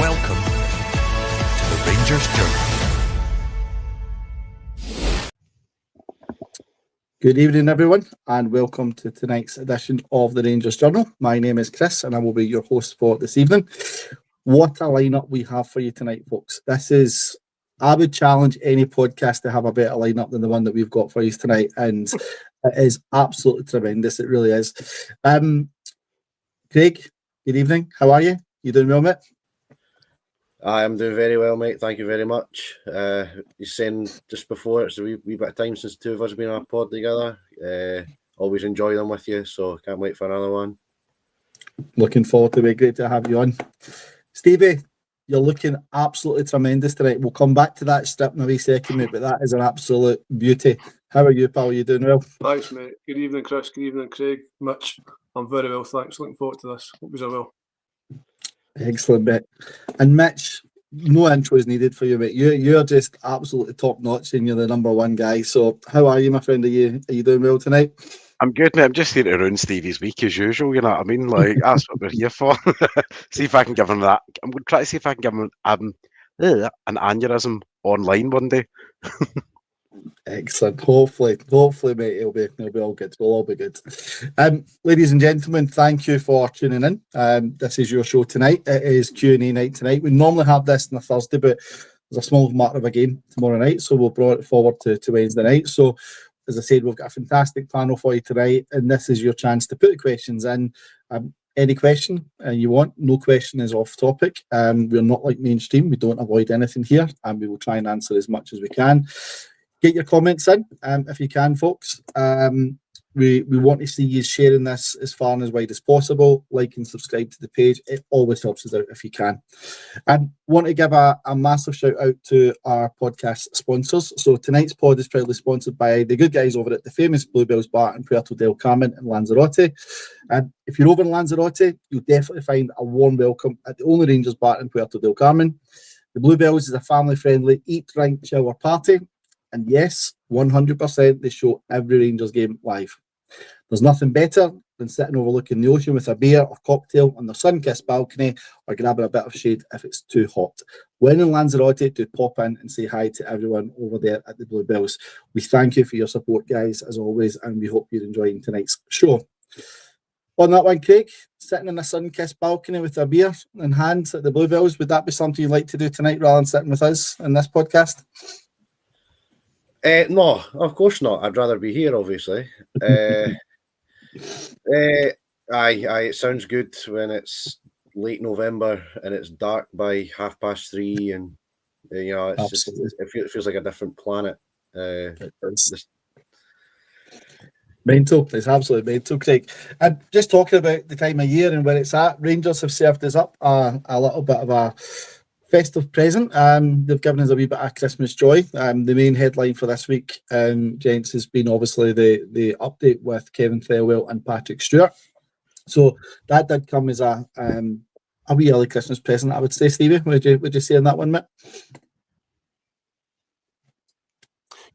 Welcome to the Rangers Journal. Good evening, everyone, and welcome to tonight's edition of the Rangers Journal. My name is Chris, and I will be your host for this evening. What a lineup we have for you tonight, folks. I would challenge any podcast to have a better lineup than the one that we've got for you tonight, and it is absolutely tremendous. It really is. Craig, good evening. How are you? You doing well, mate? I am doing very well, mate. Thank you very much. You're saying just before, it's a wee bit of time since the two of us have been on a pod together. Always enjoy them with you, so can't wait for another one. Looking forward to it. Great to have you on. Stevie, you're looking absolutely tremendous tonight. We'll come back to that strip in a wee second, mate, but that is an absolute beauty. How are you, pal? Are you doing well? Thanks, mate. Good evening, Chris. Good evening, Craig. Mitch. I'm very well, thanks. Looking forward to this. Hope you're well. Excellent, mate. And Mitch, no intro is needed for you, mate. You're just absolutely top notch, and you're the number one guy. So, how are you, my friend? Are you doing well tonight? I'm good, mate. I'm just here to ruin Stevie's week as usual. You know what I mean? Like that's what we're here for. See if I can give him that. I'm going to try to see if I can give him an aneurysm online one day. Excellent. Hopefully, mate, it'll be all good. We'll all be good. Ladies and gentlemen, thank you for tuning in. This is your show tonight. It is Q&A night tonight. We normally have this on a Thursday, but there's a small matter of a game tomorrow night, so we'll bring it forward to Wednesday night. So, as I said, we've got a fantastic panel for you tonight, and this is your chance to put the questions in. Any question you want, no question is off topic. We're not like mainstream. We don't avoid anything here, and we will try and answer as much as we can. Get your comments in if you can, folks. We want to see you sharing this as far and as wide as possible. Like and subscribe to the page. It always helps us out if you can. And want to give a massive shout out to our podcast sponsors. So tonight's pod is proudly sponsored by the good guys over at the famous Bluebells Bar in Puerto del Carmen in Lanzarote. And if you're over in Lanzarote, you'll definitely find a warm welcome at the only Rangers bar in Puerto del Carmen. The Bluebells is a family-friendly eat, drink, shower party. And yes, 100% they show every Rangers game live. There's nothing better than sitting overlooking the ocean with a beer or cocktail on the sun-kissed balcony or grabbing a bit of shade if it's too hot. When in Lanzarote, do pop in and say hi to everyone over there at the Bluebells. We thank you for your support, guys, as always, and we hope you're enjoying tonight's show. On that one, Craig, sitting on a sun-kissed balcony with a beer in hand at the Bluebells, would that be something you'd like to do tonight rather than sitting with us in this podcast? No, of course not. I'd rather be here, obviously. It sounds good when it's late November and it's dark by 3:30, and it's just, it feels like a different planet. Mental. It's absolutely mental, Craig. And just talking about the time of year and where it's at, Rangers have served us up a little bit of a festive present. They've given us a wee bit of Christmas joy. The main headline for this week, gents, has been obviously the update with Kevin Thelwell and Patrick Stewart. So that did come as a wee early Christmas present, I would say. Stevie, would you say on that one, mate?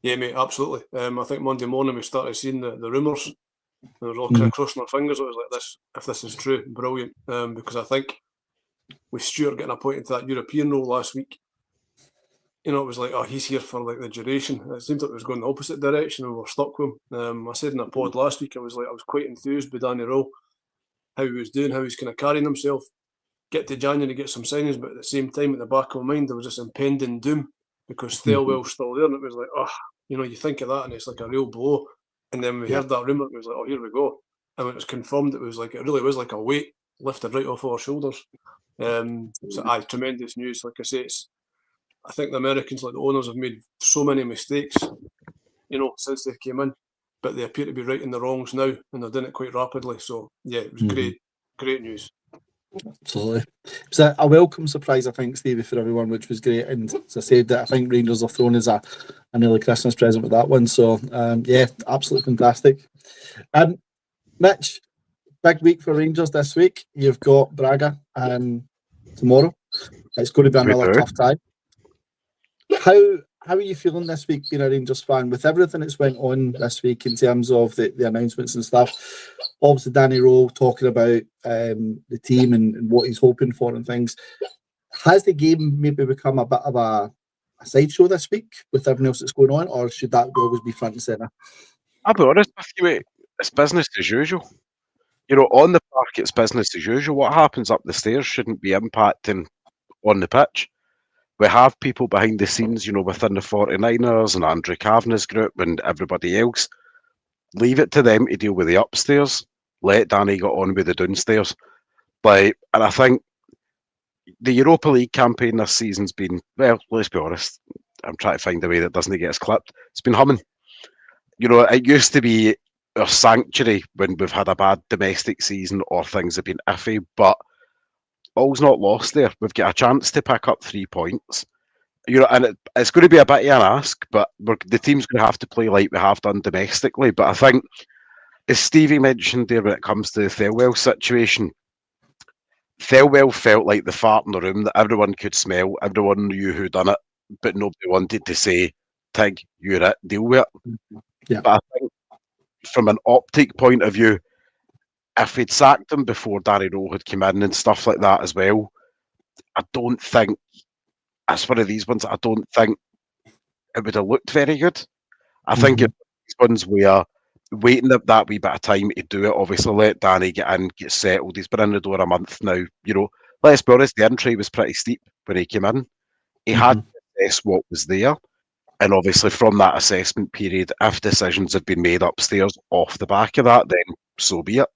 Yeah, mate, absolutely. I think Monday morning we started seeing the rumours. And it was all kind of crossing our fingers. It was like, if this is true, brilliant. Because I think with Stuart getting appointed to that European role last week, it was like, oh, he's here for like the duration. It seemed like it was going the opposite direction and we were stuck with him. I said in a pod last week, I was quite enthused by Danny Rowe, how he was doing, how he's kind of carrying himself. Get to January, get some signings, but at the same time, at the back of my mind, there was this impending doom because Thelwell's still there, and it was like, oh, you think of that and it's like a real blow. And then we heard that rumour, it was like, oh, here we go. And when it was confirmed, it really was like a weight lifted right off our shoulders. Tremendous news. Like I say, I think the Americans, like the owners, have made so many mistakes, since they came in, but they appear to be righting the wrongs now, and they're doing it quite rapidly. So yeah, it was great news. Absolutely. It was a welcome surprise, I think, Stevie, for everyone, which was great. And as I said, that I think Rangers have thrown as an early Christmas present with that one. So absolutely fantastic. Mitch, big week for Rangers this week. You've got Braga tomorrow. It's going to be another tough time. How are you feeling this week being a Rangers fan with everything that's went on this week in terms of the announcements and stuff? Obviously, Danny Rowe talking about the team and what he's hoping for and things. Has the game maybe become a bit of a sideshow this week with everything else that's going on, or should that always be front and centre? I'll be honest with you, mate. It's business as usual. You know, on the park, it's business as usual. What happens up the stairs shouldn't be impacting on the pitch. We have people behind the scenes, you know, within the 49ers and Andrew Kavanagh's group and everybody else. Leave it to them to deal with the upstairs. Let Danny get on with the downstairs. And I think the Europa League campaign this season's been, well, let's be honest, I'm trying to find a way that doesn't get us clipped. It's been humming. You know, it used to be our sanctuary when we've had a bad domestic season or things have been iffy, but all's not lost there. We've got a chance to pick up 3 points. You know, and it's going to be a bit of an ask, but the team's going to have to play like we have done domestically. But I think, as Stevie mentioned there, when it comes to the Thelwell situation, Thelwell felt like the fart in the room that everyone could smell, everyone knew who done it, but nobody wanted to say, Tig, you're it, deal with it. Yeah. But I think from an optic point of view, if we'd sacked him before Darry Rowe had come in and stuff like that as well, I don't think, that's one of these ones, I don't think it would have looked very good. I think it's these ones where waiting that wee bit of time to do it, obviously let Danny get in, get settled. He's been in the door a month now. You know, let's be honest, the entry was pretty steep when he came in. He had to assess what was there. And obviously from that assessment period, if decisions have been made upstairs off the back of that, then so be it.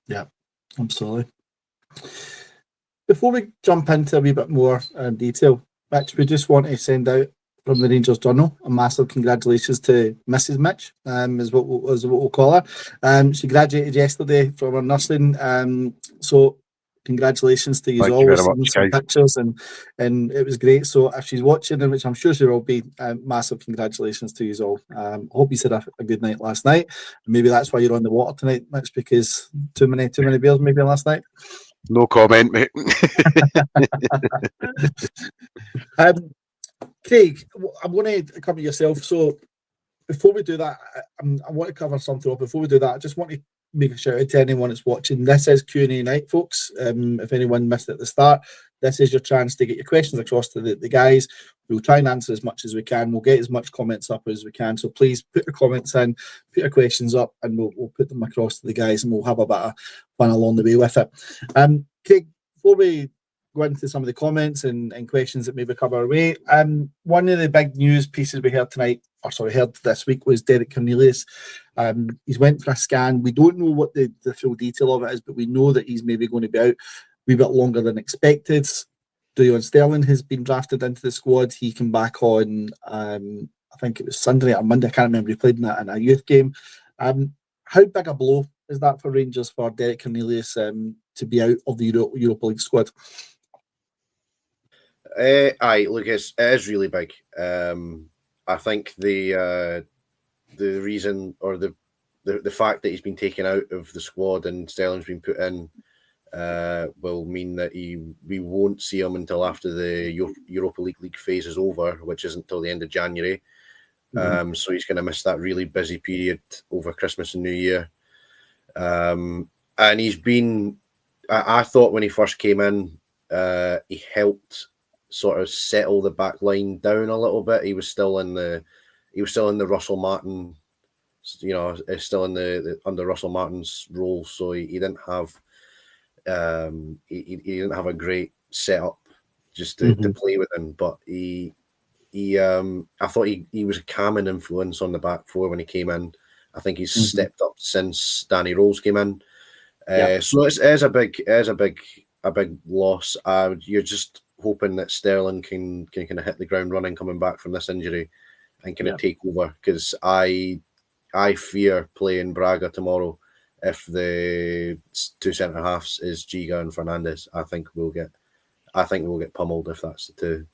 Yeah, absolutely. Before we jump into a wee bit more detail, Mitch, we just want to send out from the Rangers Journal a massive congratulations to Mrs. Mitch, is what we'll call her. She graduated yesterday from her nursing, so congratulations to you Thank all. you We've very seen much, some guys. pictures and it was great. So if she's watching, and which I'm sure she will be, massive congratulations to you all. I hope you had a good night last night. Maybe that's why you're on the water tonight, Mitch, because too many beers maybe last night. No comment, mate. Craig, I'm going to cover yourself. So before we do that, I want to cover something up. Before we do that, I just want to make a shout out to anyone that's watching. This is Q&A night, folks. If anyone missed it at the start, this is your chance to get your questions across to the guys. We'll try and answer as much as we can. We'll get as much comments up as we can. So please put your comments in, put your questions up, and we'll put them across to the guys, and we'll have a bit of fun along the way with it. Craig, before we go into some of the comments and questions that maybe come our way, one of the big news pieces we heard this week was Derek Cornelius. He's went for a scan. We don't know what the full detail of it is, but we know that he's maybe going to be out a wee bit longer than expected. Deon Sterling has been drafted into the squad. He came back on, I think it was Sunday or Monday. I can't remember. He played in a youth game. How big a blow is that for Rangers for Derek Cornelius to be out of the Europa League squad? Look, it is really big. I think the reason, or the fact that he's been taken out of the squad and Sterling's been put in will mean that we won't see him until after the Europa League phase is over, which isn't until the end of January. So he's going to miss that really busy period over Christmas and New Year. And he's been, I thought when he first came in, he helped sort of settle the back line down a little bit. He was still in the Russell Martin, you know, still in the under Russell Martin's role. So he didn't have he didn't have a great setup just to play with him. But I thought he was a calming influence on the back four when he came in. I think he's stepped up since Danny Rose came in. So it is a big loss. You're just hoping that Sterling can kind of hit the ground running coming back from this injury and kind of take over, because I fear playing Braga tomorrow. If the two centre halves is Giga and Fernandes, I think we'll get pummeled if that's the two.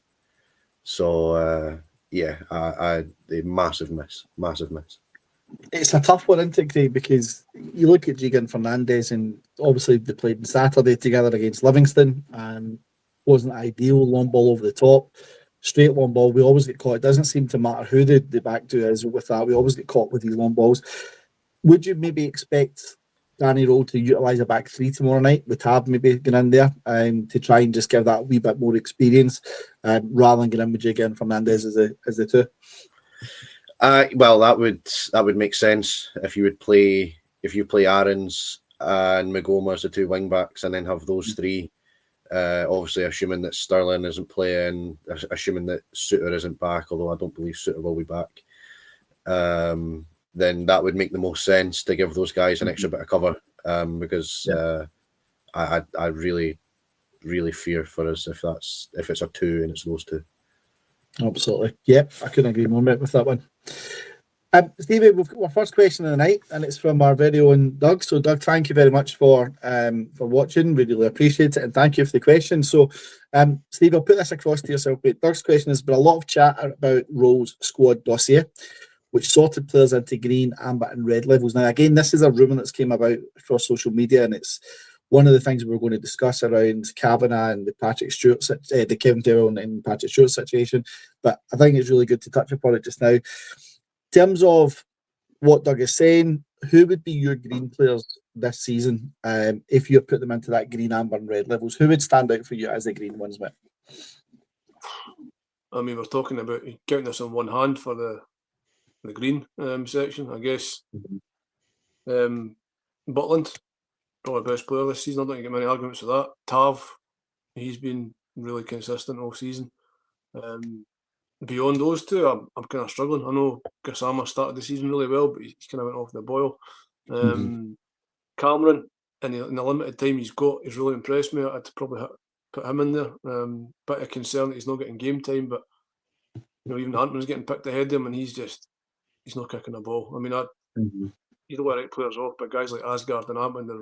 So the massive miss. It's a tough one, isn't it, Craig? Because you look at Giga and Fernandes, and obviously they played on Saturday together against Livingston, and wasn't ideal. Long ball over the top, straight long ball. We always get caught. It doesn't seem to matter who the back two is with that. We always get caught with these long balls. Would you maybe expect Danny Rowe to utilise a back three tomorrow night with Tab maybe going in there to try and just give that wee bit more experience rather than going in with Jiggy and Fernandez as the two? Well, that would make sense if you play Aarons and Magoma as the two wing backs, and then have those three. Obviously, assuming that Sterling isn't playing, assuming that Suter isn't back, although I don't believe Suter will be back. Then that would make the most sense to give those guys an extra bit of cover, because I really fear for us if it's a two and it's those two. Absolutely. Yep, I couldn't agree more with that one. Stevie, we've got our first question of the night, and it's from our very own Doug. So, Doug, thank you very much for watching. We really appreciate it, and thank you for the question. So, Steve, I'll put this across to yourself. But Doug's question has been a lot of chat about Rowe's squad dossier, which sorted players into green, amber, and red levels. Now, again, this is a rumour that's came about across social media, and it's one of the things we're going to discuss around Kavanagh and the Patrick Stewart, the Kevin Terrell and Patrick Stewart situation. But I think it's really good to touch upon it just now. In terms of what Doug is saying, who would be your green players this season if you put them into that green, amber, and red levels? Who would stand out for you as the green ones, mate? I mean, we're talking about counting this on one hand for the green section, I guess. Butland, probably best player this season. I don't get many arguments with that. Tav, he's been really consistent all season. Beyond those two, I'm kind of struggling. I know Gassama started the season really well, but he's kind of went off the boil. Cameron, in the limited time he's got, he's really impressed me. I'd probably put him in there. Bit of concern that he's not getting game time, but even Antman's getting picked ahead of him, and he's not kicking a ball. I mean, you don't want to write players off, but guys like Asgard and Antman, they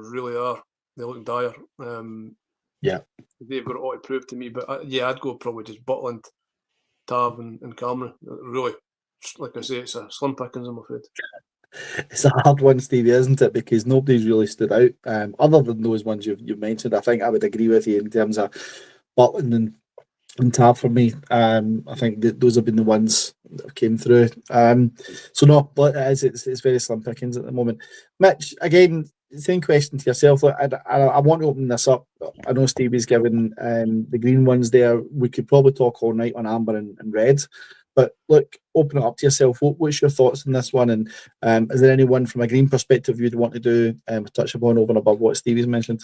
look dire. They've got it all to prove to me, but I'd go probably just Butland, Tav and Cameron. Really, like I say, it's a slim pickings, I'm afraid. It's a hard one, Stevie, isn't it? Because nobody's really stood out. Other than those ones you've mentioned, I think I would agree with you in terms of Butland and Tav for me. I think that those have been the ones that came through. But it's very slim pickings at the moment. Mitch, again, same question to yourself. Look, I want to open this up. I know Stevie's given the green ones there. We could probably talk all night on amber and red. But look, open it up to yourself. What's your thoughts on this one? And is there anyone from a green perspective you'd want to do a touch upon over and above what Stevie's mentioned?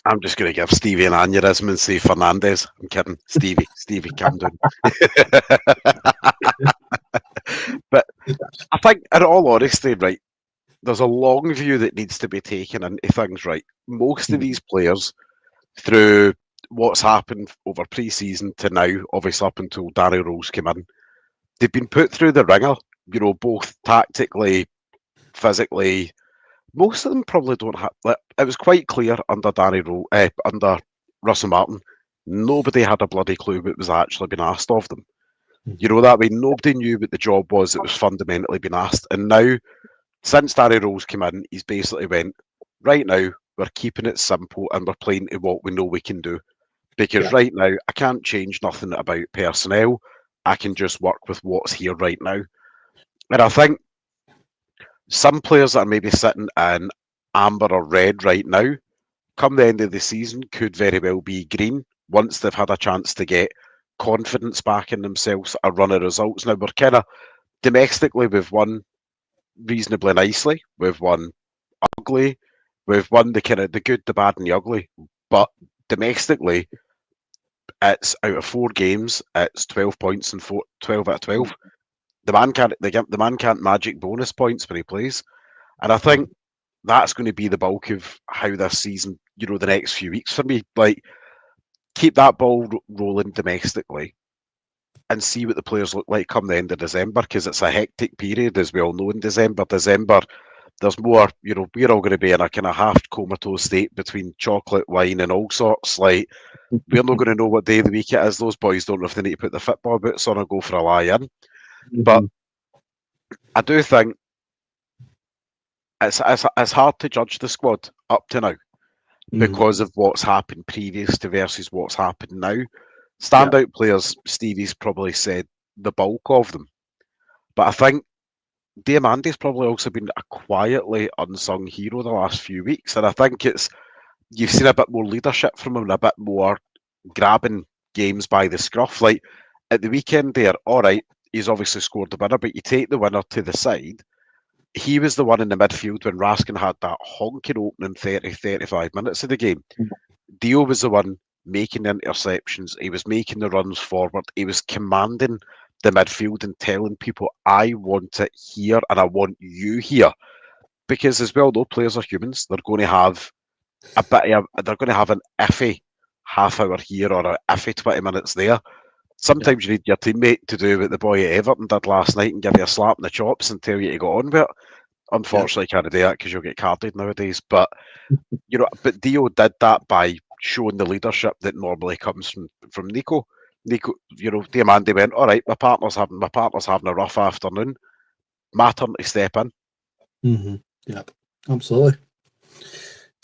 I'm just going to give Stevie an aneurysm and say Fernandez. I'm kidding. Stevie, calm down. But I think, in all honesty, right, there's a long view that needs to be taken into things, right? Most of these players, through what's happened over pre-season to now, obviously up until Danny Rose came in, they've been put through the ringer, both tactically, physically. Most of them probably don't have. It was quite clear under under Russell Martin, nobody had a bloody clue what was actually being asked of them. That way, nobody knew what the job was that was fundamentally being asked. And now, since Danny Rose came in, he's basically went, right now, we're keeping it simple and we're playing to what we know we can do. Because right now, I can't change nothing about personnel. I can just work with what's here right now. And I think some players that are maybe sitting in amber or red right now, come the end of the season, could very well be green once they've had a chance to get confidence back in themselves, a run of results. Now, we're kind of domestically, we've won reasonably nicely. We've won ugly. We've won the good, the bad, and the ugly. But domestically, it's out of 4 games, it's 12 points and 12 out of 12. The man can't magic bonus points when he plays, and I think that's going to be the bulk of how this season, the next few weeks for me. Like, keep that ball rolling domestically, and see what the players look like come the end of December, because it's a hectic period, as we all know. In December, there's more. We're all going to be in a kind of half comatose state between chocolate, wine, and all sorts. Like, we're not going to know what day of the week it is. Those boys don't know if they need to put the football boots on or go for a lie-in. But I do think it's hard to judge the squad up to now because of what's happened previous to versus what's happened now. Standout players, Stevie's probably said the bulk of them. But I think Diamandi's probably also been a quietly unsung hero the last few weeks, and I think you've seen a bit more leadership from him and a bit more grabbing games by the scruff. Like at the weekend there, all right, he's obviously scored the winner, but you take the winner to the side. He was the one in the midfield when Raskin had that honking opening 30-35 minutes of the game. Dio was the one making the interceptions. He was making the runs forward. He was commanding the midfield and telling people, I want it here and I want you here. Because as well, though, players are humans. They're going to have they're going to have an iffy half hour here or an iffy 20 minutes there. Sometimes you need your teammate to do what the boy at Everton did last night and give you a slap in the chops and tell you to go on with it. Unfortunately, can't do that because you'll get carded nowadays. But but Dio did that by showing the leadership that normally comes from Nico. Nico, Diamandi went, all right, my partner's having a rough afternoon. My turn to step in. Mm-hmm. Yeah, absolutely.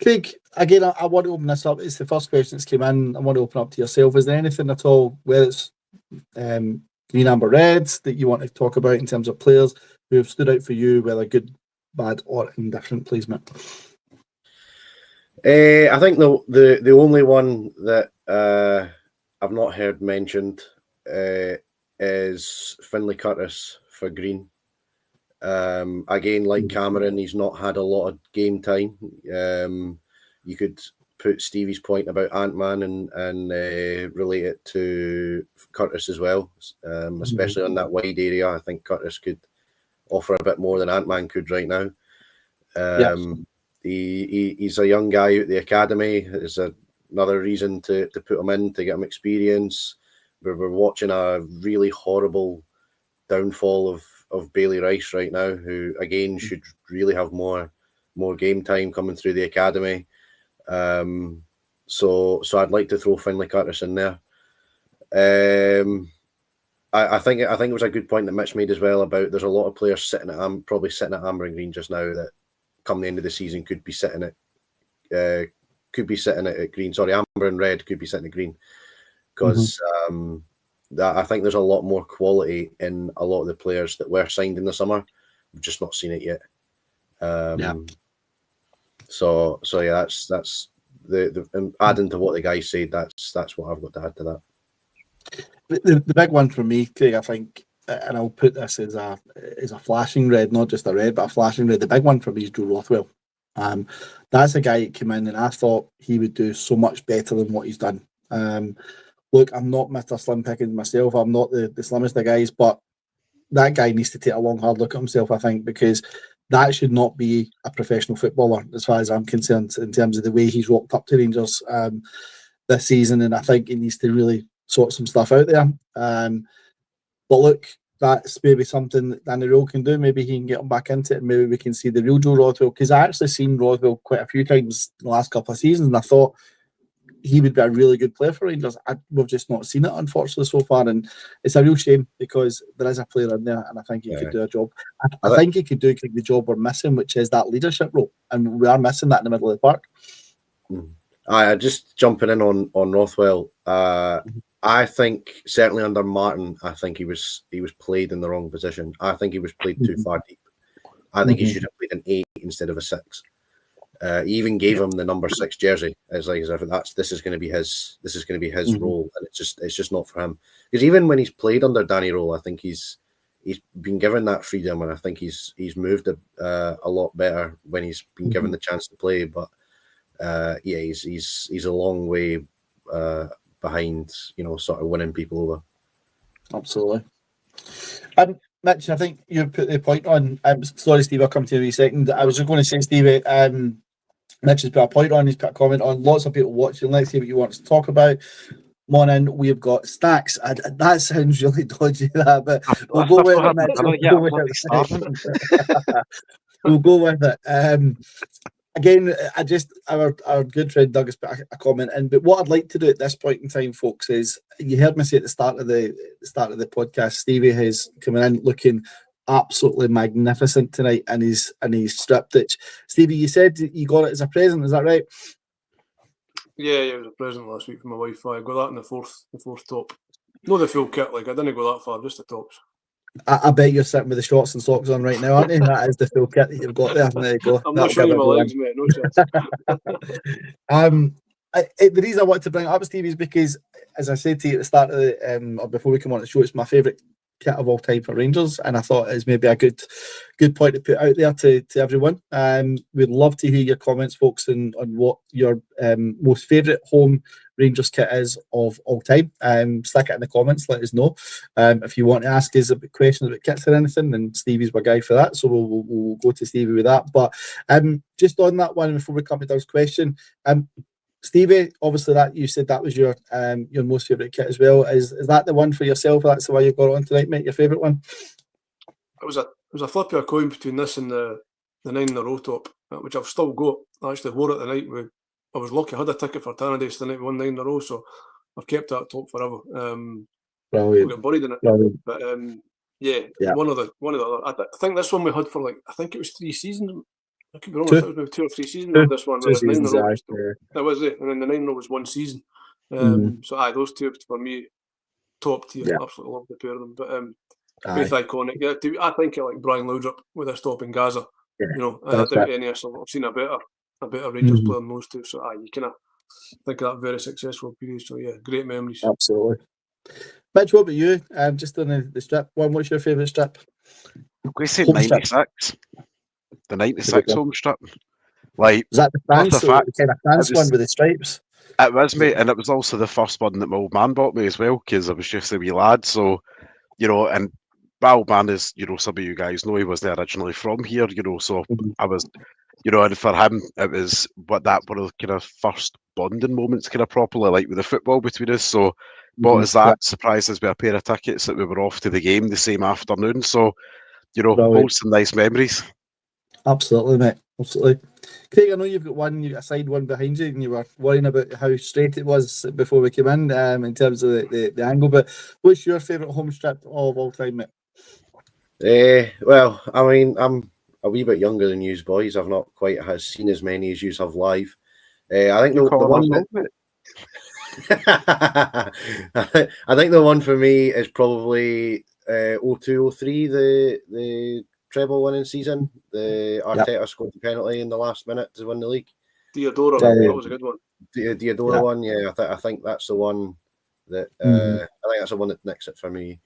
Craig, again, I want to open this up. It's the first question that's came in. I want to open up to yourself. Is there anything at all, whether it's green, amber, reds, that you want to talk about in terms of players who have stood out for you, whether good, bad, or indifferent placement? I think the only one that I've not heard mentioned is Finlay Curtis for Green. Again, like Cameron, he's not had a lot of game time. You could put Stevie's point about Ant-Man and relate it to Curtis as well, especially on that wide area. I think Curtis could offer a bit more than Ant-Man could right now. He's a young guy at the academy. There's another reason to put him in, to get him experience. We're watching a really horrible downfall of Bailey Rice right now, who again should really have more game time coming through the academy. So I'd like to throw Finlay Curtis in there. I think it was a good point that Mitch made as well about there's a lot of players probably sitting at Amber and Green just now that come the end of the season could be sitting at Green. Sorry, Amber and Red could be sitting at Green, because I think there's a lot more quality in a lot of the players that were signed in the summer. We've just not seen it yet. So yeah, that's the adding to what the guy said. That's what I've got to add to that. The big one for me, Craig, I think, and I'll put this as a flashing red, not just a red, but a flashing red. The big one for me is Joe Rothwell. That's a guy that came in and I thought he would do so much better than what he's done. Look, I'm not Mr. Slim Pickens myself. I'm not the slimmest of guys, but that guy needs to take a long, hard look at himself, I think, because that should not be a professional footballer, as far as I'm concerned, in terms of the way he's rocked up to Rangers this season. And I think he needs to really sort some stuff out there. But look, that's maybe something that Danny Röhl can do. Maybe he can get him back into it, and maybe we can see the real Joe Rothwell, because I actually seen Rothwell quite a few times in the last couple of seasons, and I thought he would be a really good player for Rangers. We've just not seen it, unfortunately, so far, and it's a real shame because there is a player in there, and I think he could do a job. I think he could do the job we're missing, which is that leadership role, and we are missing that in the middle of the park. Just jumping in on Rothwell, I think certainly under Martin, I think he was played in the wrong position. I think he was played too far deep. I think he should have played an 8 instead of a 6. He even gave him the number 6 jersey as if this is going to be his role, and it's just not for him. Because even when he's played under Danny Röhl, I think he's been given that freedom, and I think he's moved a lot better when he's been given the chance to play. But he's a long way behind, sort of winning people over. Absolutely. Mitch, I think you put the point on. Sorry, Steve, I'll come to you in a second. I was just going to say, Steve, Mitch has put a point on, he's put a comment on. Lots of people watching. Let's see what you want to talk about. Come on in. We've got Stacks. That sounds really dodgy, that, but we'll go with it, Mitch. We'll go with it. Again, our good friend Doug has put a comment in. But what I'd like to do at this point in time, folks, is you heard me say at the start of the podcast, Stevie has coming in looking absolutely magnificent tonight in his strip stitch. Stevie, you said you got it as a present, is that right? Yeah, it was a present last week from my wife. I got that in the fourth top. Not the full kit, I didn't go that far, just the tops. I bet you're sitting with the shorts and socks on right now, aren't you? That is the full kit that you've got there. There you go. I'm That'll not showing give you my everyone. legs, mate. No chance. The reason I wanted to bring it up, Steve, is because, as I said to you at the start of the, or before we come on the show, it's my favourite kit of all time for Rangers, and I thought it was maybe a good point to put out there to everyone. We'd love to hear your comments, folks, on what your most favourite home Rangers kit is of all time. Stick it in the comments, let us know. If you want to ask us about questions about kits or anything, then Stevie's my guy for that, so we'll go to Stevie with that. But just on that one, before we come to Doug's question, Stevie, obviously that you said that was your most favourite kit as well. Is that the one for yourself? That's the way you got on tonight, mate. Your favourite one? It was a flip of a coin between this and the 9 in a row top, which I've still got. I actually wore it the night. I was lucky. I had a ticket for Tannadice the night we won 9 in a row, so I've kept that top forever. Brilliant. We got buried in it. Brilliant. But yeah, one of the other. I think this one we had for I think it was 3 seasons. I could be wrong. If it was maybe 2 or 3 seasons. Two. This one, 2 seasons, 9 in a row. That was it, and then the 9 in a row was 1 season. So those two for me, top tier. Yeah. Absolutely love the pair of them. But both iconic. Yeah, I think I like Brian Laudrup with this top in Gaza. Yeah, you know, I doubt any of I've seen a better Rangers player than those two. So you kind of think of that very successful period. So yeah, great memories. Absolutely. Mitch, what about you? Just on the strip one, what's your favourite strip? I'm going to say Home 96. The 96 home strip. Like, is that the France, the fact, kind of France one with the stripes? It was, mate, and it was also the first one that my old man bought me as well, because I was just a wee lad. So, you know, and my old man is, you know, some of you guys know he wasn't originally from here, you know, so I was, you know, and for him, it was one of the kind of first bonding moments, kind of properly, like with the football between us. So, bought us that, surprised us with a pair of tickets that we were off to the game the same afternoon. So, you know, holds some nice memories. Absolutely, mate. Absolutely. Craig, I know you've got a side one behind you, and you were worrying about how straight it was before we came in terms of the angle. But what's your favourite home strip of all time, mate? Well, I mean, I'm a wee bit younger than you boys. I've not quite seen as many as you have live. I think the one that, I think the one for me is probably 02-03, the treble winning season. The Arteta scored the penalty in the last minute to win the league. Diodora, that was a good one. Diodora one, yeah. I think that's the one that I think that's the one that nicks it for me.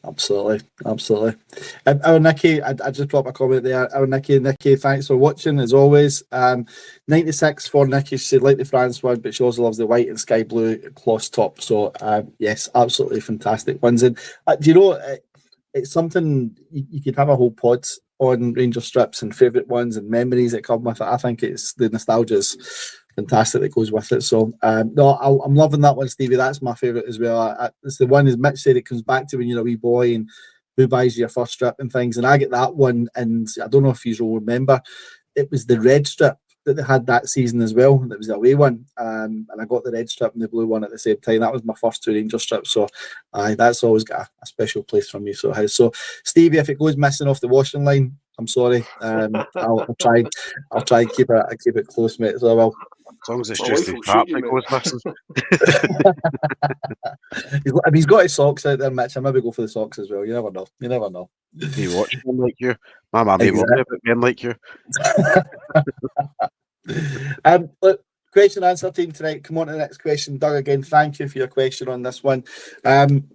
Absolutely. Our Nicky, I just dropped a comment there. Our Nicky, thanks for watching as always. 96 for Nicky. She said like the France one, but she also loves the white and sky blue cloth top. So yes, absolutely fantastic ones. And do you know, it's something you could have a whole pod on Ranger strips and favourite ones and memories that come with it. I think it's the nostalgia's fantastic that goes with it. So no, I'm loving that one, Stevie. That's my favourite as well. It's the one, as Mitch said, it comes back to when you're a wee boy and who buys your first strip and things. And I get that one, and I don't know if you will remember, it was the red strip that they had that season as well. That was the away one, and I got the red strip and the blue one at the same time. That was my first 2 Ranger strips, so that's always got a special place for me. So Stevie, if it goes missing off the washing line, I'm sorry. I'll try and keep it close, mate. So I will. As long as it's just his part that goes missing. He's got his socks out there, Mitch. I maybe go for the socks as well. You never know. You watch men like you. My mum may worry about men like you. Look, question and answer team tonight. Come on to the next question. Doug, again, thank you for your question on this one. I'm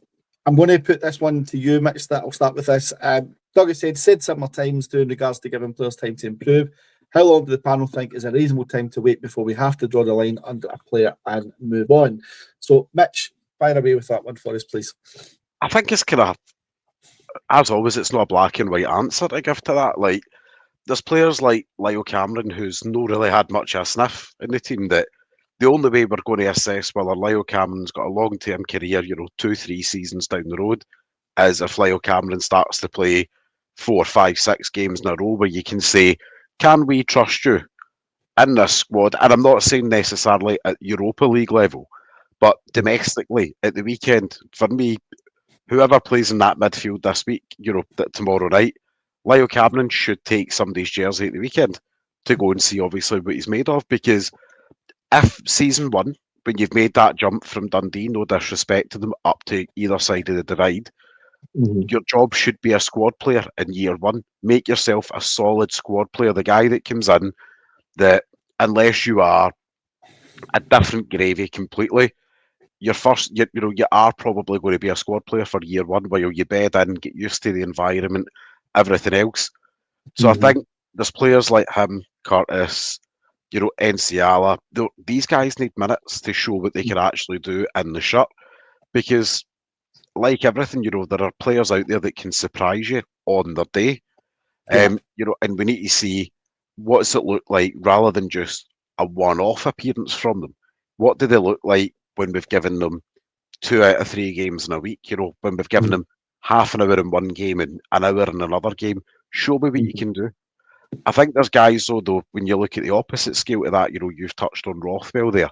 going to put this one to you, Mitch. I'll start with this. Doug has said similar times in regards to giving players time to improve. How long do the panel think is a reasonable time to wait before we have to draw the line under a player and move on? So, Mitch, fire away with that one for us, please. I think it's kind of, as always, it's not a black and white answer to give to that. Like, there's players like Lyle Cameron who's not really had much of a sniff in the team, that the only way we're going to assess whether Lyle Cameron's got a long-term career, 2-3 seasons down the road, is if Lyle Cameron starts to play 4, 5, 6 games in a row where you can say, can we trust you in this squad? And I'm not saying necessarily at Europa League level, but domestically at the weekend, for me, whoever plays in that midfield this week, tomorrow night, Lyle Cameron should take somebody's jersey at the weekend to go and see obviously what he's made of. Because if season 1, when you've made that jump from Dundee, no disrespect to them, up to either side of the divide, your job should be a squad player in year one. Make yourself a solid squad player. The guy that comes in, that unless you are a different gravy completely, you are probably going to be a squad player for year one, where you bed in, get used to the environment, everything else. So I think there's players like him, Curtis, Enciala. These guys need minutes to show what they can actually do in the shirt, because like everything, there are players out there that can surprise you on their day. And we need to see what does it look like rather than just a one-off appearance from them. What do they look like when we've given them 2 out of 3 games in a week? When we've given them half an hour in one game and an hour in another game. Show me what you can do. I think there's guys, though, when you look at the opposite scale to that, you've touched on Rothwell there.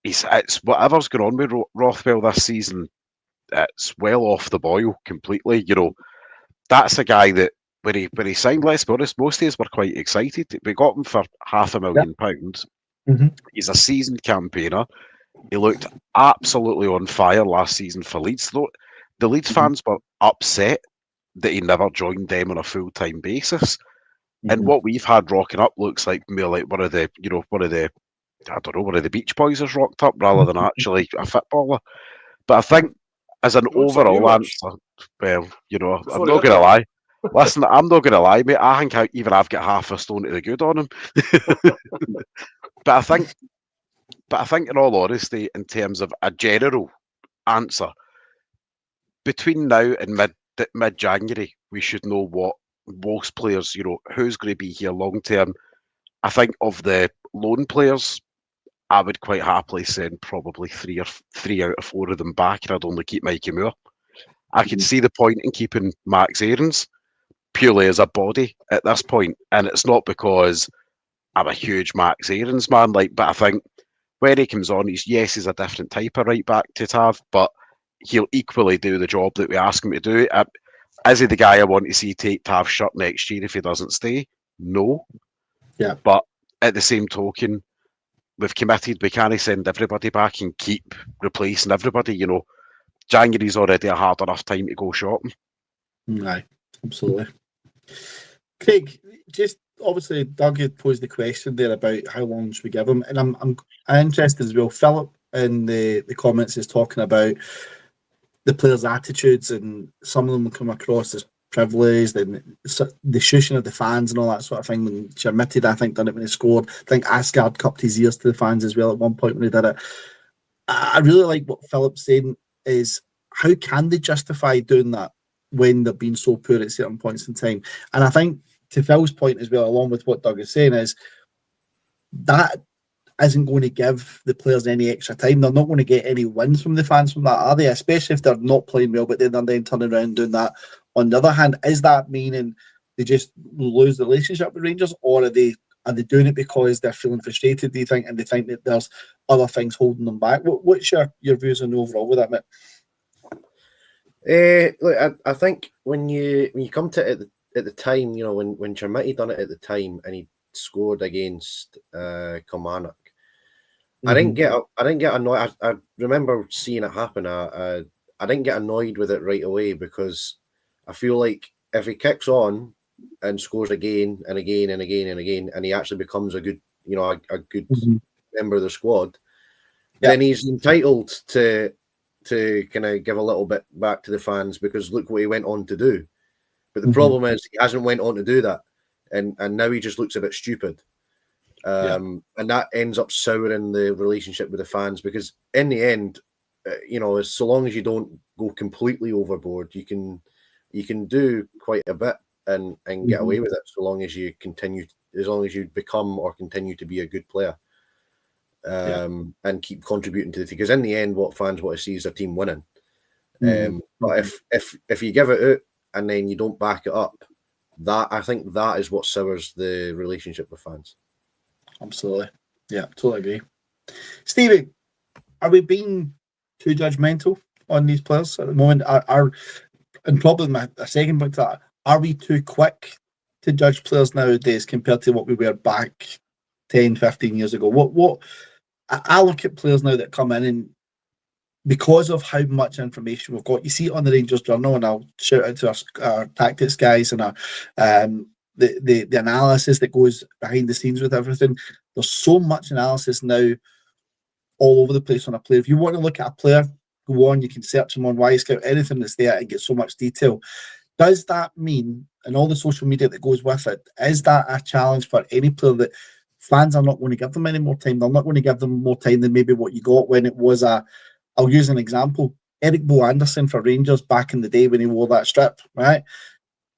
It's whatever's going on with Rothwell this season, it's well off the boil completely. That's a guy that when he signed, let's be honest, most of us were quite excited. We got him for £500,000. He's a seasoned campaigner. He looked absolutely on fire last season for Leeds. The Leeds fans were upset that he never joined them on a full-time basis. And what we've had rocking up looks like more like one of the Beach Boys has rocked up rather than actually a footballer. But I think as an overall answer, well, I'm not going to lie. Listen, I'm not going to lie, mate. I think I've got half a stone to the good on him. But I think, in all honesty, in terms of a general answer, between now and mid-January, we should know what most players, who's going to be here long term. I think of the loan players, I would quite happily send probably 3 out of 4 of them back, and I'd only keep Mikey Moore. I can see the point in keeping Max Aarons purely as a body at this point, and it's not because I'm a huge Max Aarons man, but I think when he comes on, he's a different type of right back to have, but he'll equally do the job that we ask him to do. Is he the guy I want to see take Tav's shirt next year if he doesn't stay? No. Yeah. But at the same token, we've committed, we can't send everybody back and keep replacing everybody. January's already a hard enough time to go shopping. Aye, absolutely. Craig, just obviously Doug had posed the question there about how long should we give him, and I'm interested as well. Philip in the comments is talking about the players' attitudes, and some of them come across as privileged, and the shushing of the fans and all that sort of thing. When Chermiti, I think, done it when he scored. I think Asgard cupped his ears to the fans as well at one point when he did it. I really like what Philip's saying is, how can they justify doing that when they're being so poor at certain points in time? And I think, to Phil's point as well, along with what Doug is saying, is that isn't going to give the players any extra time. They're not going to get any wins from the fans from that, are they? Especially if they're not playing well, but then they're then turning around and doing that. On the other hand, is that meaning they just lose the relationship with Rangers, or are they doing it because they're feeling frustrated, do you think, and they think that there's other things holding them back? What's your views on the overall with that, mate? Look, I think when you come to it at the time, when Chermiti done it at the time and he scored against Kilmarnock, I didn't get annoyed. I remember seeing it happen. I didn't get annoyed with it right away, because I feel like if he kicks on and scores again and again and again and again, and he actually becomes a good, a good member of the squad, then he's entitled to kind of give a little bit back to the fans, because look what he went on to do. But the problem is he hasn't went on to do that, and now he just looks a bit stupid. And that ends up souring the relationship with the fans, because in the end, so long as you don't go completely overboard, you can do quite a bit and get away with it, so long as you become or continue to be a good player, and keep contributing to the team. Because in the end, what fans want to see is their team winning. But if you give it out and then you don't back it up, I think that is what sours the relationship with fans. Absolutely. Yeah, totally agree. Stevie, are we being too judgmental on these players at the moment? And probably a second point to that, are we too quick to judge players nowadays compared to what we were back 10, 15 years ago? What I look at players now that come in, and because of how much information we've got. You see it on the Rangers Journal, and I'll shout out to our tactics guys and our the analysis that goes behind the scenes with everything. There's so much analysis now all over the place on a player. If you want to look at a player, go on, you can search him on Wyscout, anything that's there, and get so much detail. Does that mean, and all the social media that goes with it, is that a challenge for any player that fans are not going to give them any more time? They're not going to give them more time than maybe what you got when it was I'll use an example. Eric Bo Anderson for Rangers back in the day when he wore that strip, right?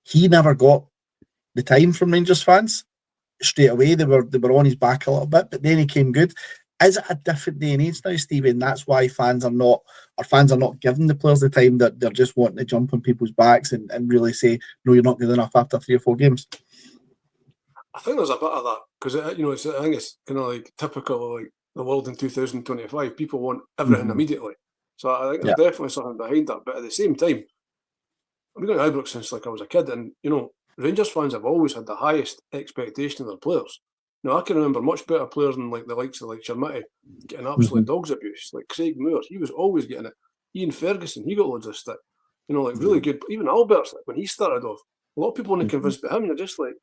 He never got the time from Rangers fans straight away. They were on his back a little bit, but then he came good. Is it a different day and age now, Stevie? And that's why fans are not giving the players the time, that they're just wanting to jump on people's backs and really say, no, you're not good enough after 3 or 4 games. I think there's a bit of that because I think it's kind of like typical of like the world in 2025. People want everything immediately, so I think there's definitely something behind that. But at the same time, I've been going to Ibrox since like I was a kid, and Rangers fans have always had the highest expectation of their players. I can remember much better players than like the likes of like Shermitty getting absolute dogs abuse. Like Craig Moore, he was always getting it. Ian Ferguson, he got loads of stick. Like really good. Even Albert's, like when he started off, a lot of people weren't convinced by him. They're just like,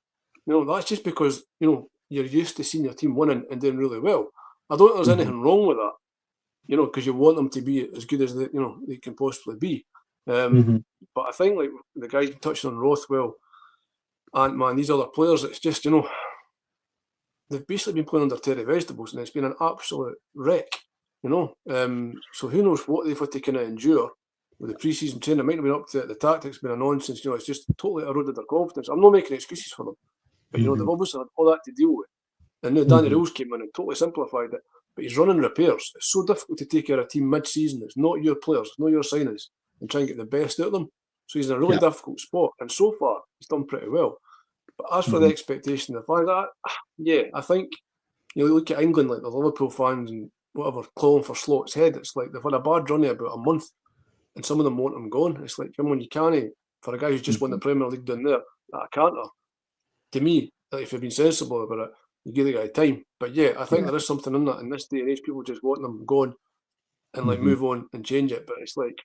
that's just because you're used to seeing your team winning and doing really well. I don't think there's anything wrong with that. Because you want them to be as good as they can possibly be. But I think like the guy touched on Rothwell, Ant-Man, these other players, it's just they've basically been playing under Terry Vegetables, and it's been an absolute wreck. So who knows what they've had to kind of endure with the pre-season training. It might have been up to the tactics, been a nonsense. It's just totally eroded their confidence. I'm not making excuses for them, but they've obviously had all that to deal with. And now Danny Rose came in and totally simplified it. But he's running repairs. It's so difficult to take care of a team mid-season. It's not your players, it's not your signings, and try and get the best out of them. So he's in a really difficult spot. And so far, he's done pretty well. But as for the expectation of the fans, I think you look at England, like the Liverpool fans and whatever, clawing for Slot's head. It's like they've had a bad run about a month, and some of them want him gone. It's like, come on, you can't, for a guy who's just won the Premier League down there, that a canter. To me, like, if you've been sensible about it, you give the guy time. But I think there is something in that. In this day and age, people just want them gone and like move on and change it. But it's like,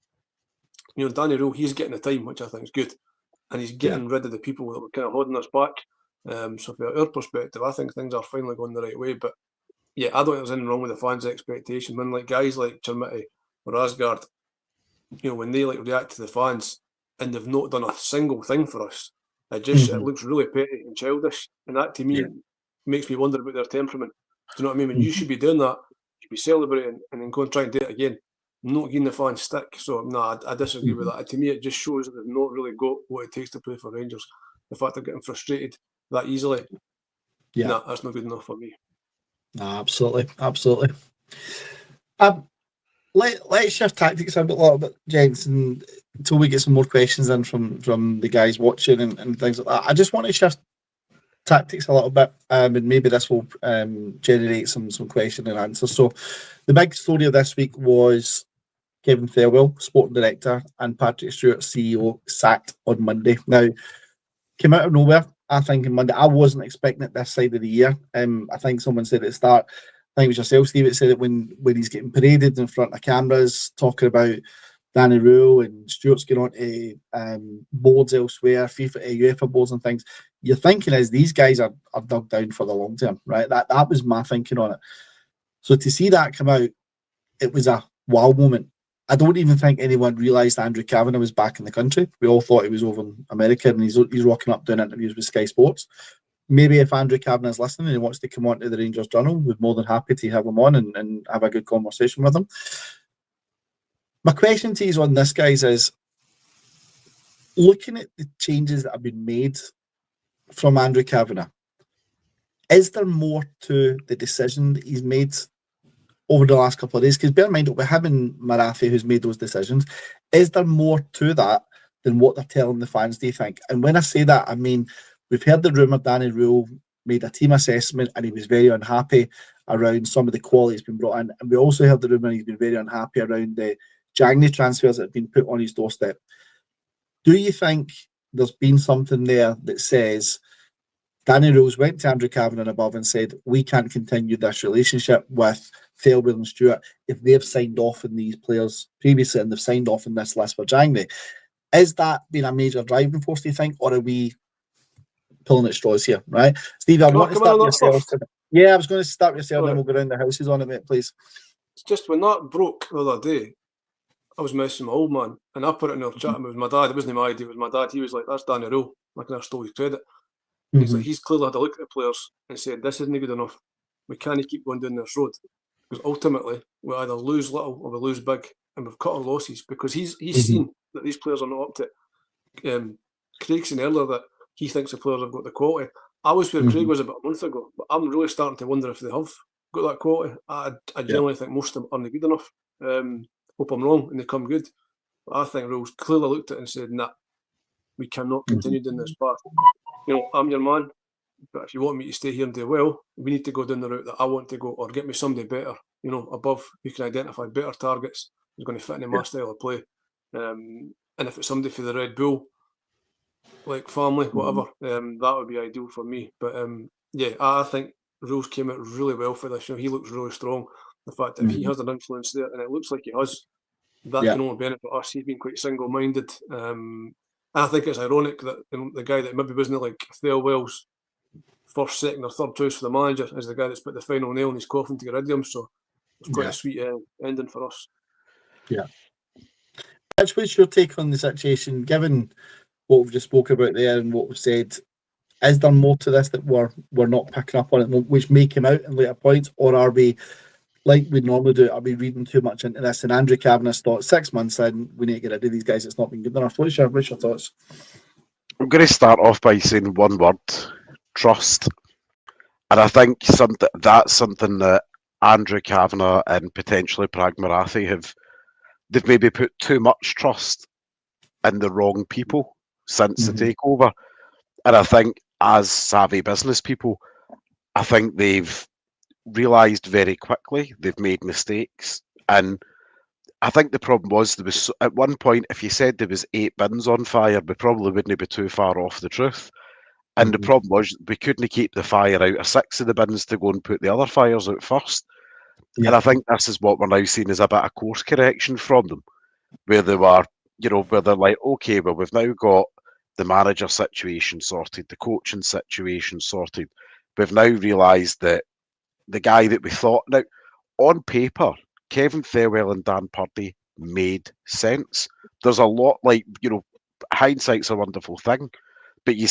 Danny Rose, he's getting the time, which I think is good. And he's getting rid of the people that were kind of holding us back. So from our perspective, I think things are finally going the right way. But I don't think there's anything wrong with the fans' expectation. When like guys like Chermity or Asgard, when they like react to the fans and they've not done a single thing for us, it looks really petty and childish. And that to me makes me wonder about their temperament. Do you know what I mean? When you should be doing that, you should be celebrating and then go and try and do it again. Not giving the fans stick. So no, I disagree with that. To me, it just shows that they've not really got what it takes to play for Rangers. The fact they're getting frustrated that easily, that's not good enough for me. No, absolutely. Let's shift tactics a little bit, gents, until we get some more questions in from the guys watching and things like that. I just want to shift tactics a little bit, and maybe this will generate some question and answers. So the big story of this week was Kevin Thirlwell, sporting director, and Patrick Stewart, CEO, sacked on Monday. Now, came out of nowhere, I think, on Monday. I wasn't expecting it this side of the year. I think someone said at the start, I think it was yourself, Steve, that said that when he's getting paraded in front of cameras, talking about Danny Rule and Stewart's going on to boards elsewhere, UEFA boards and things, your thinking is these guys are dug down for the long term, right? That was my thinking on it. So to see that come out, it was a wow moment. I don't even think anyone realised Andrew Kavanagh was back in the country. We all thought he was over in America, and he's rocking up doing interviews with Sky Sports. Maybe if Andrew Kavanagh's listening and he wants to come on to the Rangers Journal, we're more than happy to have him on and have a good conversation with him. My question to you on this, guys, is looking at the changes that have been made from Andrew Kavanagh, is there more to the decision that he's made over the last couple of days? Because bear in mind, we have him Marafi who's made those decisions. Is there more to that than what they're telling the fans, do you think? And when I say that, I mean, we've heard the rumour Danny Rule made a team assessment and he was very unhappy around some of the quality that's been brought in. And we also heard the rumour he's been very unhappy around the January transfers that have been put on his doorstep. Do you think there's been something there that says Danny Rose went to Andrew Kavanagh above and said, we can't continue this relationship with Thelwell and Stewart, if they've signed off on these players previously and they've signed off on this list for January, is that been a major driving force, do you think, or are we pulling at straws here, right? Steve, I want to start with yourself. Yeah, I was going to start with yourself, then we'll go around the houses on it, mate, please. It's just when that broke the other day, I was messing with my old man, and I put it in our chat. It was my dad. It wasn't my idea. It was my dad. He was like, "That's Danny Rowe." I can stole his credit. And he's like, he's clearly had a look at the players and said, "This isn't good enough. We can't keep going down this road because ultimately we either lose little or we lose big, and we've cut our losses because he's seen that these players are not up to it." Craig saying earlier that he thinks the players have got the quality. I was where Craig was about a month ago, but I'm really starting to wonder if they have got that quality. I generally think most of them aren't good enough. Hope I'm wrong and they come good. But I think Rose clearly looked at it and said, "Nah, we cannot continue down this path. You know, I'm your man, but if you want me to stay here and do well, we need to go down the route that I want to go, or get me somebody better, you know, above, who can identify better targets, who's going to fit into my style of play. And if it's somebody for the Red Bull, like family, whatever, that would be ideal for me." But yeah, I think Rose came out really well for this. You know, he looks really strong. The fact that he has an influence there, and it looks like he has, that can only benefit us. He's been quite single-minded. I think it's ironic that the guy that maybe wasn't like Thelwell's first, second, or third choice for the manager is the guy that's put the final nail in his coffin to get rid of him. So it's quite a sweet ending for us. Yeah. Mitch, what's your take on the situation, given what we've just spoken about there and what we've said? Is there more to this that we're not picking up on it, which may come out in later points, or are we, like we normally do, are we reading too much into this? And Andrew Kavanagh thought 6 months in, we need to get rid of these guys. It's not been good enough. What's your thoughts? I'm going to start off by saying one word: trust. And I think that's something that Andrew Kavanagh and potentially Prag Marathi they've maybe put too much trust in the wrong people since the takeover. And I think, as savvy business people, I think they've realised very quickly they've made mistakes. And I think the problem was at one point, if you said there was 8 bins on fire, we probably wouldn't be too far off the truth. And the problem was we couldn't keep the fire out of 6 of the bins to go and put the other fires out first. Yeah. And I think this is what we're now seeing as a bit of course correction from them, where they were, where they're like, okay, well, we've now got the manager situation sorted, the coaching situation sorted. We've now realised that the guy that we thought, now, on paper, Kevin Thelwell and Dan Purdy made sense. There's a lot, like, hindsight's a wonderful thing, but you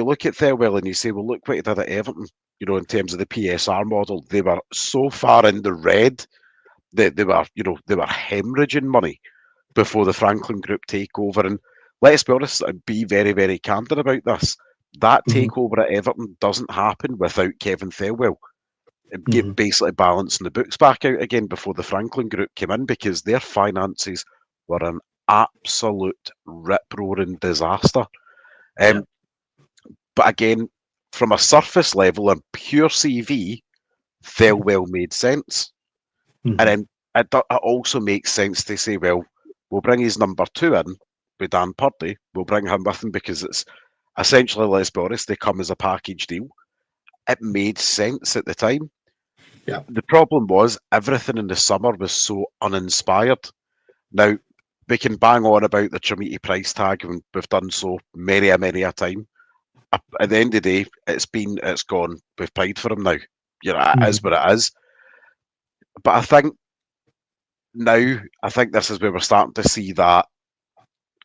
look at Thelwell and you say, well, look what he did at Everton, in terms of the PSR model. They were so far in the red that they were hemorrhaging money before the Franklin Group takeover. And let's be honest and be very, very candid about this. That takeover at Everton doesn't happen without Kevin Thelwell. Basically balancing the books back out again before the Franklin Group came in, because their finances were an absolute rip-roaring disaster. But again, from a surface level and pure CV, Thelwell made sense. And then it also makes sense to say, well, we'll bring his number 2 in with Dan Purdy. We'll bring him with him because it's essentially, let's be honest, they come as a package deal. It made sense at the time. Yeah. The problem was everything in the summer was so uninspired. Now, we can bang on about the Trimiti price tag, and we've done so many a time. At the end of the day, it's gone. We've paid for him now. It is what it is. But I think this is where we're starting to see that.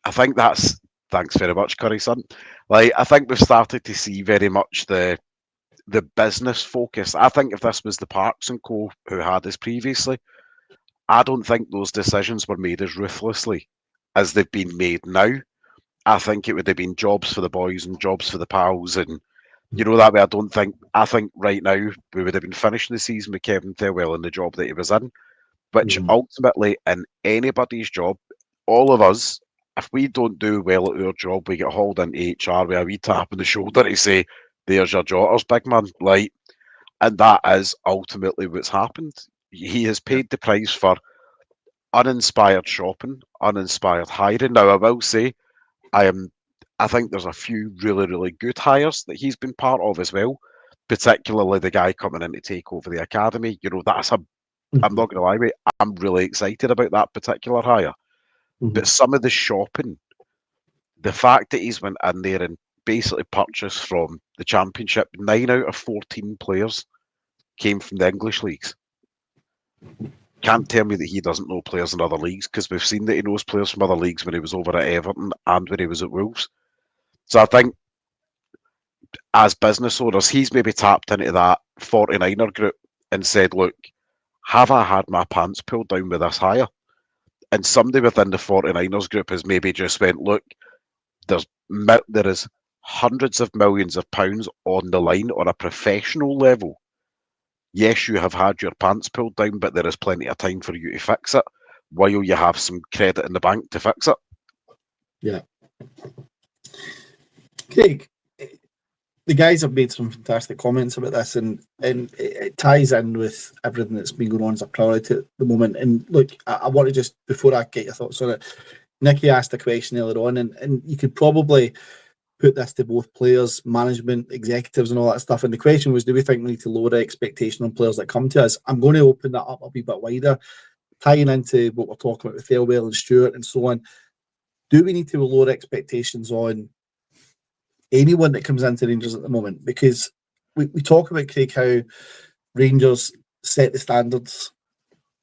I think that's, thanks very much, Curry son. Like, I think we've started to see very much the business focus. I think if this was the Parks and Co who had this previously, I don't think those decisions were made as ruthlessly as they've been made now. I think it would have been jobs for the boys and jobs for the pals, and that way. I think right now we would have been finishing the season with Kevin Thelwell in the job that he was in, which ultimately, in anybody's job, all of us, if we don't do well at our job, we get hauled into HR with a wee tap on the shoulder to say, "There's your jotters, big man." Like, and that is ultimately what's happened. He has paid the price for uninspired shopping, uninspired hiring. Now, I will say, I think there's a few really, really good hires that he's been part of as well, particularly the guy coming in to take over the academy. That's a I'm not going to lie, mate, I'm really excited about that particular hire. But some of the shopping, the fact that he's went in there and basically purchased from the Championship, 9 out of 14 players came from the English leagues. Can't tell me that he doesn't know players in other leagues, because we've seen that he knows players from other leagues when he was over at Everton and when he was at Wolves. So I think as business owners, he's maybe tapped into that 49er group and said, look, have I had my pants pulled down with this hire? And somebody within the 49ers group has maybe just went, look, there is hundreds of millions of pounds on the line on a professional level. Yes, you have had your pants pulled down, but there is plenty of time for you to fix it while you have some credit in the bank to fix it. Yeah. Craig, the guys have made some fantastic comments about this, and it ties in with everything that's been going on as a priority at the moment. And look, I want to just, before I get your thoughts on it, Nicky asked a question earlier on, and you could probably put this to both players, management, executives, and all that stuff. And the question was, do we think we need to lower the expectation on players that come to us? I'm going to open that up a wee bit wider, tying into what we're talking about with Thelwell and Stewart and so on. Do we need to lower expectations on anyone that comes into Rangers at the moment? Because we talk about, Craig, how Rangers set the standards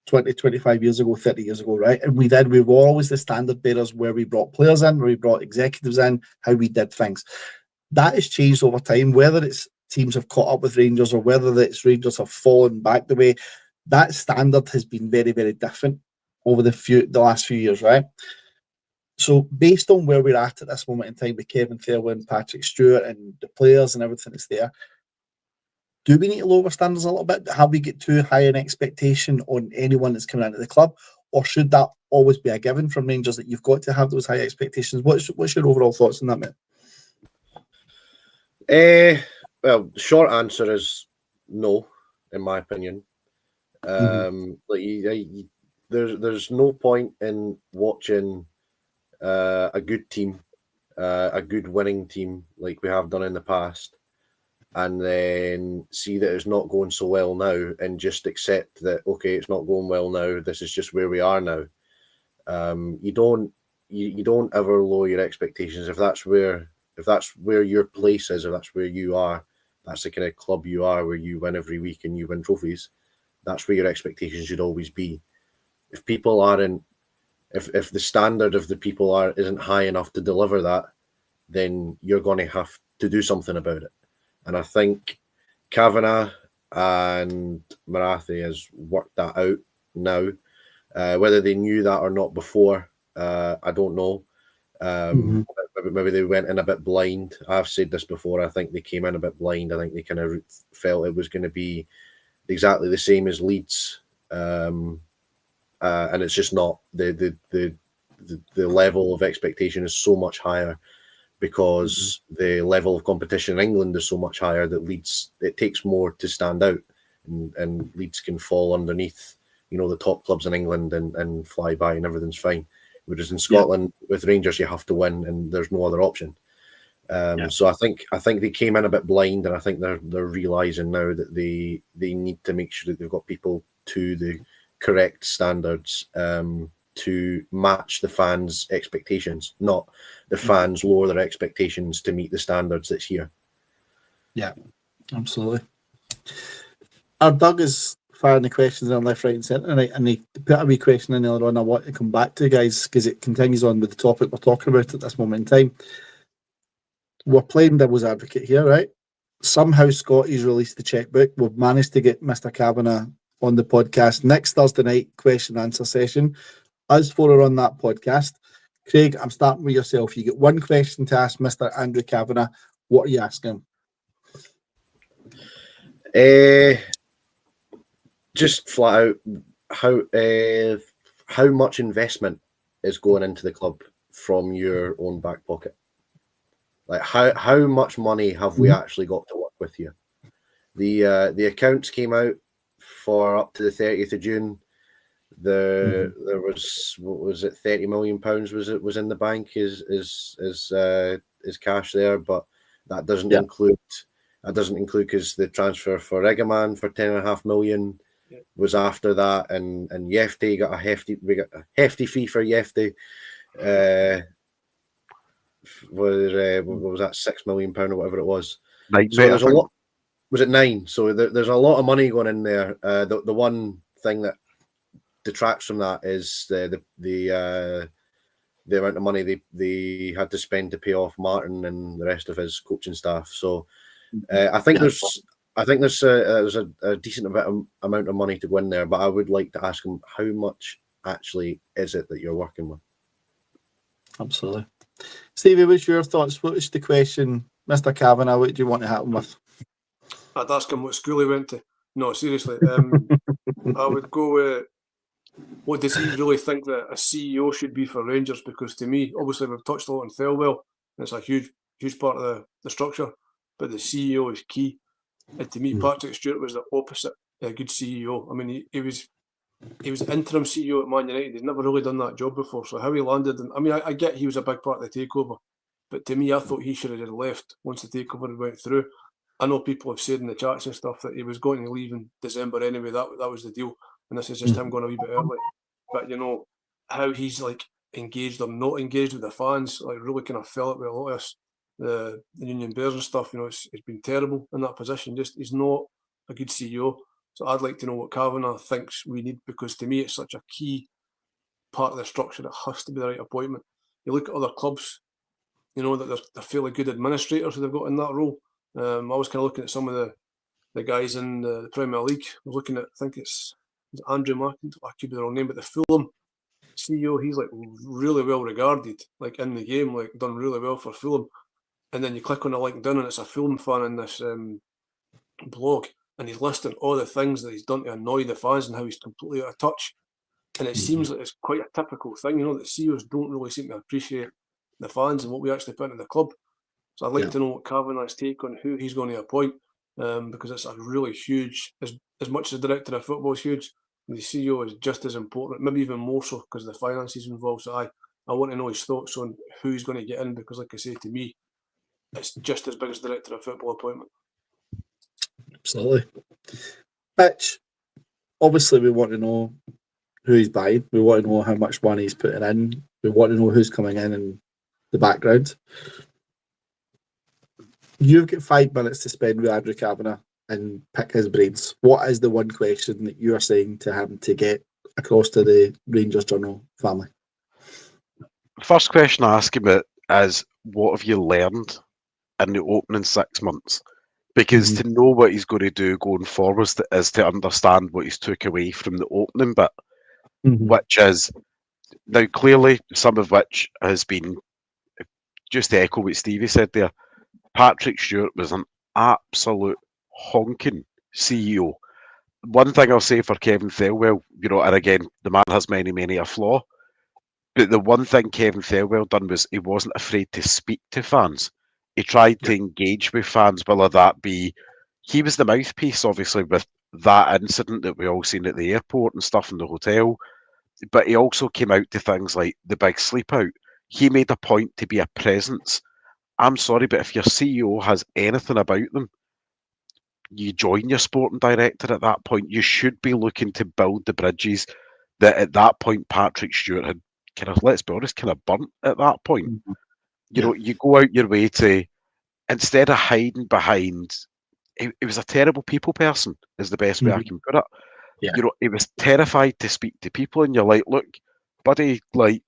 20, 25 years ago, 30 years ago, right? And we were always the standard bearers where we brought players in, where we brought executives in, how we did things. That has changed over time, whether it's teams have caught up with Rangers or whether it's Rangers have fallen back the way. That standard has been very, very different over the last few years, right? So based on where we're at this moment in time with Kevin Thelwell, Patrick Stewart and the players and everything that's there, do we need to lower standards a little bit? Have we get too high an expectation on anyone that's coming into the club? Or should that always be a given from Rangers that you've got to have those high expectations? What's your overall thoughts on that, mate? Well, the short answer is no, in my opinion. There's no point in watching a good team, a good winning team like we have done in the past, and then see that it's not going so well now and just accept that, okay, it's not going well now, this is just where we are now. You don't ever lower your expectations. If that's where your place is, or that's where you are, that's the kind of club you are, where you win every week and you win trophies, that's where your expectations should always be. If people aren't, if the standard of the people isn't high enough to deliver that, then you're going to have to do something about it. And I think Kavanagh and Marathi has worked that out now. Whether they knew that or not before, I don't know. Maybe they went in a bit blind. I've said this before. I think they came in a bit blind. I think they kind of felt it was going to be exactly the same as Leeds, and it's just not. The level of expectation is so much higher, because the level of competition in England is so much higher that Leeds, it takes more to stand out, and Leeds can fall underneath, the top clubs in England and fly by and everything's fine. Whereas in Scotland, with Rangers, you have to win and there's no other option. So I think they came in a bit blind, and I think they're realising now that they need to make sure that they've got people to the correct standards, to match the fans' expectations, not the fans lower their expectations to meet the standards that's here. Yeah, absolutely. Our Doug is firing the questions on left, right, and centre, and he put a wee question in earlier on I want to come back to, guys, because it continues on with the topic we're talking about at this moment in time. We're playing devil's advocate here, right? Somehow Scotty's released the checkbook. We've managed to get Mr. Kavanagh on the podcast next Thursday night, question and answer session. Us four are on that podcast. Craig, I'm starting with yourself. You get one question to ask Mr. Andrew Kavanagh. What are you asking him? Just flat out, how much investment is going into the club from your own back pocket? Like how much money have we actually got to work with here? The accounts came out for up to the 30th of June. There was, what was it, £30 million was in the bank is cash there, but that doesn't include because the transfer for Egaman for £10.5 million. was after that, and Yefty got a hefty fee for Yefty. What was that, £6 million or whatever it was? Like, So there's a lot. Was it 9? So there's a lot of money going in there. The one thing that detracts from that is the amount of money they had to spend to pay off Martin and the rest of his coaching staff. So I think there's a decent amount of money to go in there, but I would like to ask him, how much actually is it that you're working with? Absolutely. Stevie, what's your thoughts? What is the question, Mr. Kavanagh? What do you want to happen with? I'd ask him what school he went to. No, seriously. I would go with, what does he really think that a CEO should be for Rangers? Because to me, obviously we've touched a lot on Thelwell. It's a huge part of the structure, but the CEO is key. And to me, Patrick Stewart was the opposite of a good CEO. I mean, he was interim CEO at Man United. He's never really done that job before. So how he landed, and I mean, I get he was a big part of the takeover, but to me, I thought he should have just left once the takeover had went through. I know people have said in the chats and stuff that he was going to leave in December anyway. That was the deal, and this is just him going a wee bit early. But you know how he's like engaged or not engaged with the fans, like really kind of fell it with a lot of us, the Union Bears and stuff. You know, it's been terrible in that position. Just he's not a good CEO. So I'd like to know what Kavanagh thinks we need, because to me it's such a key part of the structure. It has to be the right appointment. You look at other clubs, you know, that they're fairly good administrators who they've got in that role. I was kind of looking at some of the guys in the Premier League. I was looking at, I think it's Andrew Martin, I could be the wrong name, but the Fulham CEO, he's like really well regarded, like in the game, like done really well for Fulham. And then you click on the LinkedIn and it's a Fulham fan in this blog, and he's listing all the things that he's done to annoy the fans and how he's completely out of touch. And it seems like it's quite a typical thing, you know, that CEOs don't really seem to appreciate the fans and what we actually put into the club. So I'd like to know what Kavanagh's take on who he's going to appoint, because it's a really huge, as much as the director of football is huge, the CEO is just as important, maybe even more so because of the finances involved. So I want to know his thoughts on who he's going to get in, because like I say, to me, it's just as big as director of football appointment. Absolutely. Mitch, obviously we want to know who he's buying. We want to know how much money he's putting in. We want to know who's coming in the background. You've got 5 minutes to spend with Andrew Kavanagh and pick his brains. What is the one question that you are saying to him to get across to the Rangers Journal family? First question I ask him is, what have you learned in the opening 6 months? Because to know what he's going to do going forward is to understand what he's took away from the opening bit, which is now clearly some of which has been, just to echo what Stevie said there, Patrick Stewart was an absolute honking CEO. One thing I'll say for Kevin Thelwell, you know, and again, the man has many a flaw, but the one thing Kevin Thelwell done was he wasn't afraid to speak to fans. He tried to engage with fans, whether that be, he was the mouthpiece, obviously, with that incident that we all seen at the airport and stuff in the hotel, but he also came out to things like the big sleep out. He made a point to be a presence. I'm sorry, but if your CEO has anything about them, you join your sporting director at that point. You should be looking to build the bridges that at that point Patrick Stewart had kind of, let's be honest, kind of burnt at that point. You know, you go out your way to, instead of hiding behind, he was a terrible people person, is the best way I can put it. You know, he was terrified to speak to people, and you're like, look, buddy, like,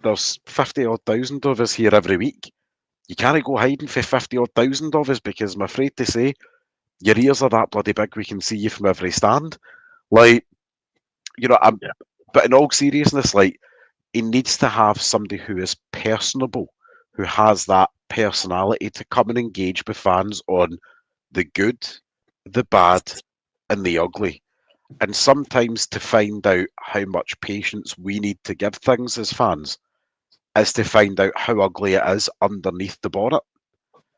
there's 50,000 of us here every week. You can't go hiding for 50,000 of us, because I'm afraid to say, your ears are that bloody big, we can see you from every stand. Like, you know, but in all seriousness, like, he needs to have somebody who is personable, who has that personality to come and engage with fans on the good, the bad, and the ugly. And sometimes to find out how much patience we need to give things as fans is to find out how ugly it is underneath the bonnet.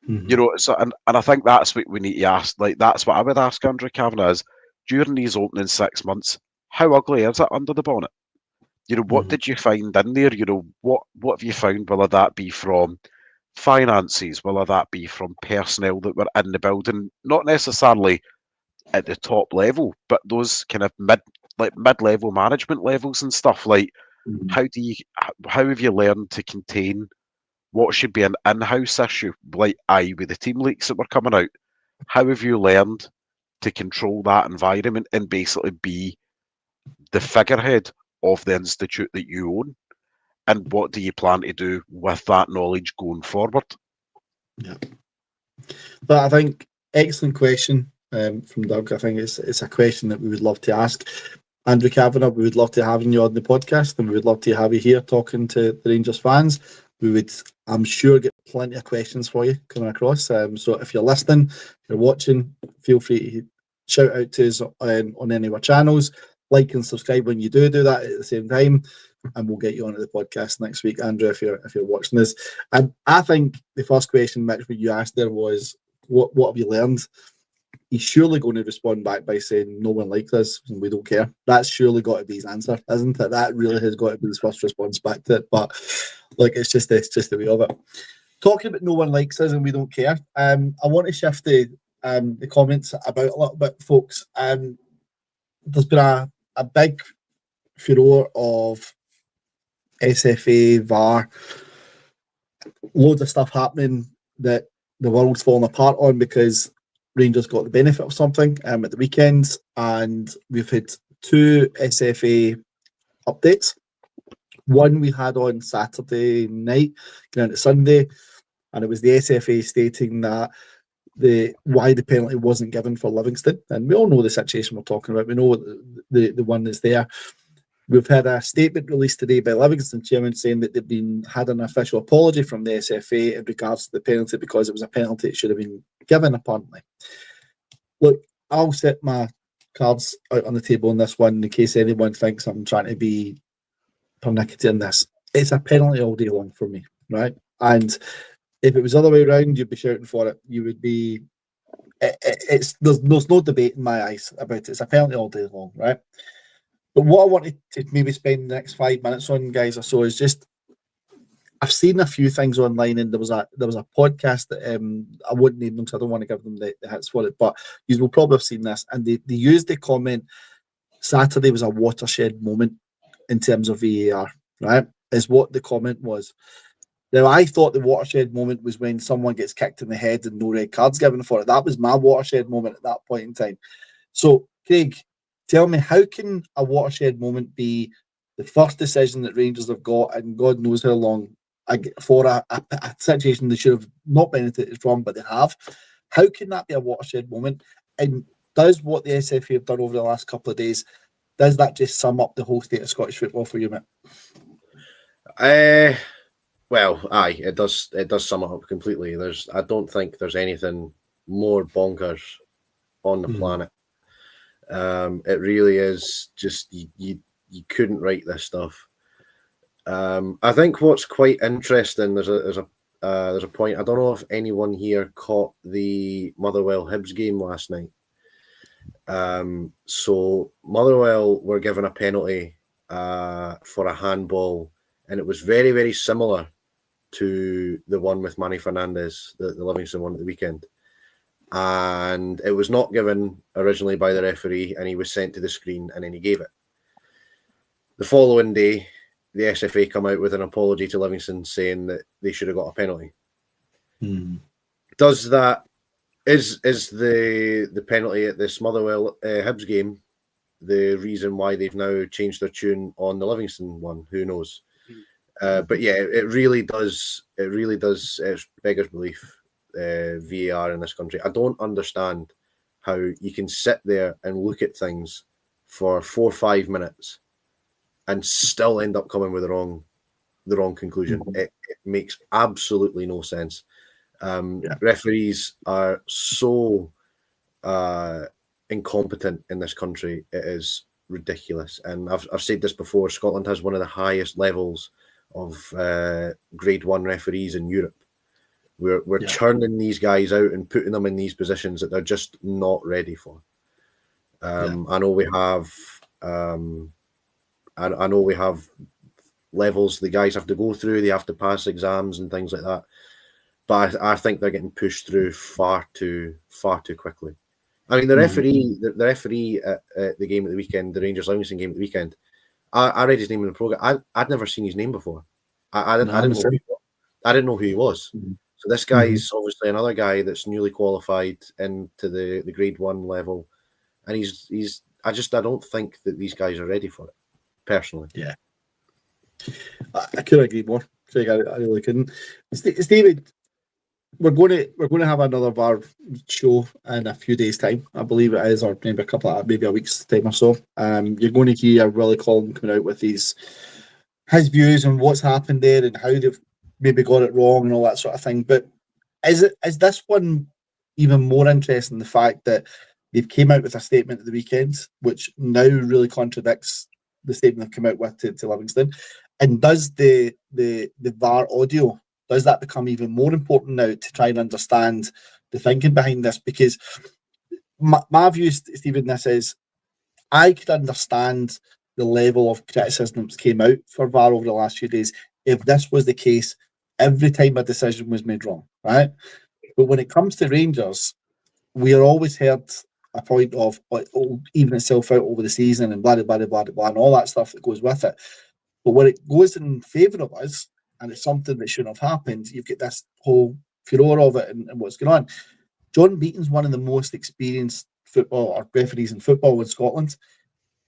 You know, so and I think that's what we need to ask. Like, that's what I would ask Andrew Kavanagh is, during these opening 6 months, how ugly is it under the bonnet? You know, what did you find in there? You know, what have you found? Whether that be from finances, whether that be from personnel that were in the building, not necessarily at the top level, but those kind of mid-level management levels and stuff, like how have you learned to contain what should be an in-house issue, like with the team leaks that were coming out? How have you learned to control that environment and basically be the figurehead of the institute that you own? And what do you plan to do with that knowledge going forward? Yeah. But I think excellent question from Doug. I think it's a question that we would love to ask. Andrew Kavanagh, we would love to have you on the podcast, and we would love to have you here talking to the Rangers fans. We would, I'm sure, get plenty of questions for you coming across. So if you're listening, if you're watching, feel free to shout out to us on any of our channels. Like and subscribe when you do that at the same time, and we'll get you onto the podcast next week, Andrew, if you're watching this. And I think the first question, Mitch, what you asked there was, what have you learned? He's surely going to respond back by saying, no one likes us and we don't care. That's surely got to be his answer, isn't it? That really has got to be his first response back to it. But look, it's just the way of it. Talking about no one likes us and we don't care, I want to shift the comments about a little bit, folks. There's been a big furore of SFA, VAR, loads of stuff happening that the world's falling apart on because Rangers got the benefit of something at the weekends, and we've had 2 SFA updates. One we had on Saturday night, going into Sunday, and it was the SFA stating that why the penalty wasn't given for Livingston, and we all know the situation we're talking about. We know the one that's there. We've had a statement released today by Livingston chairman saying that they've had an official apology from the SFA in regards to the penalty, because it was a penalty it should have been given, apparently. Look, I'll set my cards out on the table on this one in case anyone thinks I'm trying to be pernickety in this. It's a penalty all day long for me, right? And if it was the other way around, you'd be shouting for it. You would be. There's no debate in my eyes about it. It's a penalty all day long, right? But what I wanted to maybe spend the next 5 minutes on, guys, or so, is just, I've seen a few things online, and there was a podcast that I wouldn't name them, so I don't want to give them the hits for it, but you will probably have seen this, and they used the comment, Saturday was a watershed moment in terms of VAR, right? Is what the comment was. Now, I thought the watershed moment was when someone gets kicked in the head and no red cards given for it. That was my watershed moment at that point in time. So, Craig, tell me, how can a watershed moment be the first decision that Rangers have got, and God knows how long, for a situation they should have not benefited from, but they have? How can that be a watershed moment? And does what the SFA have done over the last couple of days, does that just sum up the whole state of Scottish football for you, mate? Well, aye, it does sum it up completely. I don't think there's anything more bonkers on the planet. It really is just you couldn't write this stuff. I think what's quite interesting, there's a point. I don't know if anyone here caught the Motherwell Hibs game last night. So Motherwell were given a penalty for a handball, and it was very, very similar to the one with Manny Fernandez, the Livingston one at the weekend. And it was not given originally by the referee, and he was sent to the screen, and then he gave it. The following day, the SFA come out with an apology to Livingston saying that they should have got a penalty. Does that is the penalty at this Motherwell Hibs game the reason why they've now changed their tune on the Livingston one? Who knows? But yeah, it really does. It's beggars belief. VAR in this country. I don't understand how you can sit there and look at things for 4 or 5 minutes and still end up coming with the wrong conclusion. It makes absolutely no sense. Referees are so incompetent in this country. It is ridiculous. And I've said this before. Scotland has one of the highest levels of Grade 1 referees in Europe. We're churning these guys out and putting them in these positions that they're just not ready for. I know we have. I know we have levels the guys have to go through. They have to pass exams and things like that. But I think they're getting pushed through far too quickly. I mean, the referee at the game at the weekend, the Rangers Livingston game at the weekend, I read his name in the programme. I'd never seen his name before. I didn't know who he was. Mhm. So this guy is obviously another guy that's newly qualified into the Grade 1 level, and I don't think that these guys are ready for it, personally. Yeah, I couldn't agree more, Craig. I really couldn't. David, we're going to have another VAR show in a few days' time, I believe it is, or maybe a week's time or so. You're going to hear Willie Collum coming out with his views on what's happened there and how they've maybe got it wrong and all that sort of thing. But is this one even more interesting? The fact that they've came out with a statement at the weekend, which now really contradicts the statement they've come out with to Livingston, and does the VAR audio, does that become even more important now to try and understand the thinking behind this? Because my view, Stephen, this is, I could understand the level of criticism that came out for VAR over the last few days if this was the case every time a decision was made wrong, right? But when it comes to Rangers, we are always heard a point of even itself out over the season and blah, blah, blah, blah, blah, and all that stuff that goes with it. But when it goes in favour of us, and it's something that shouldn't have happened, you've got this whole furore of it and what's going on. John Beaton's one of the most experienced football or referees in football in Scotland.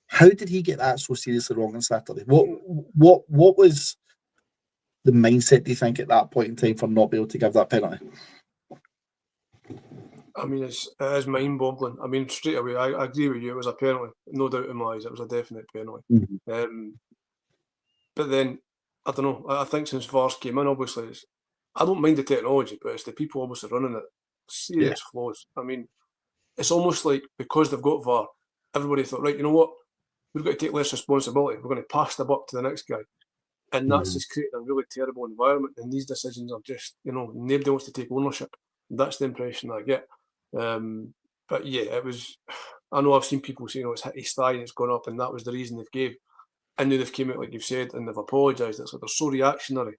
How did he get that so seriously wrong on Saturday? What was the mindset, do you think, at that point in time for not being able to give that penalty? I mean, it is mind-boggling. I mean, straight away, I agree with you. It was a penalty, no doubt in my eyes. It was a definite penalty. But then, I don't know. I think since VAR's came in, obviously, I don't mind the technology, but it's the people obviously running it. Serious flaws. I mean, it's almost like because they've got VAR, everybody thought, right, you know what? We've got to take less responsibility. We're going to pass the buck to the next guy. And that's just created a really terrible environment. And these decisions are just, nobody wants to take ownership. That's the impression I get. But yeah, it was. I know I've seen people say, it's hit his thigh and it's gone up, and that was the reason they've gave. And now they've came out, like you've said, and they've apologised. It's like they're so reactionary.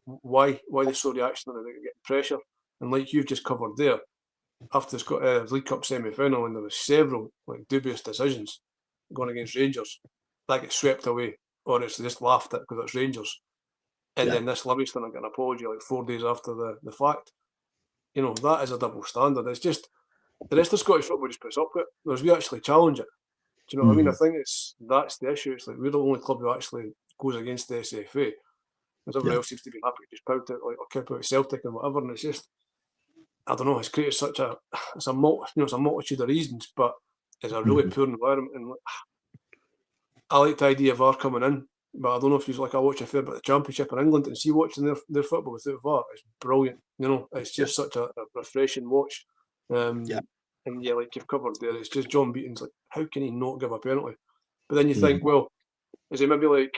Why they're so reactionary? They get pressure, and like you've just covered there, after the League Cup semi-final, and there was several dubious decisions going against Rangers, that gets swept away, or it's just laughed at because it's Rangers. And then this Livingston are getting an apology 4 days after the fact. That is a double standard. It's just the rest of Scottish football just puts up with it, whereas we actually challenge it. Do you know what I mean? I think that's the issue. It's like we're the only club who actually goes against the SFA. Because everyone else seems to be happy to just pout it or keep out Celtic and whatever. And it's just, I don't know, it's created such it's a multitude of reasons, but it's a really poor environment. And I like the idea of VAR coming in, but I don't know if I watch a fair bit of the Championship in England and see watching their football without VAR. It's brilliant. It's just such a refreshing watch. And yeah, like you've covered there, it's just John Beaton's like, how can he not give a penalty? But then you think, well, is he maybe like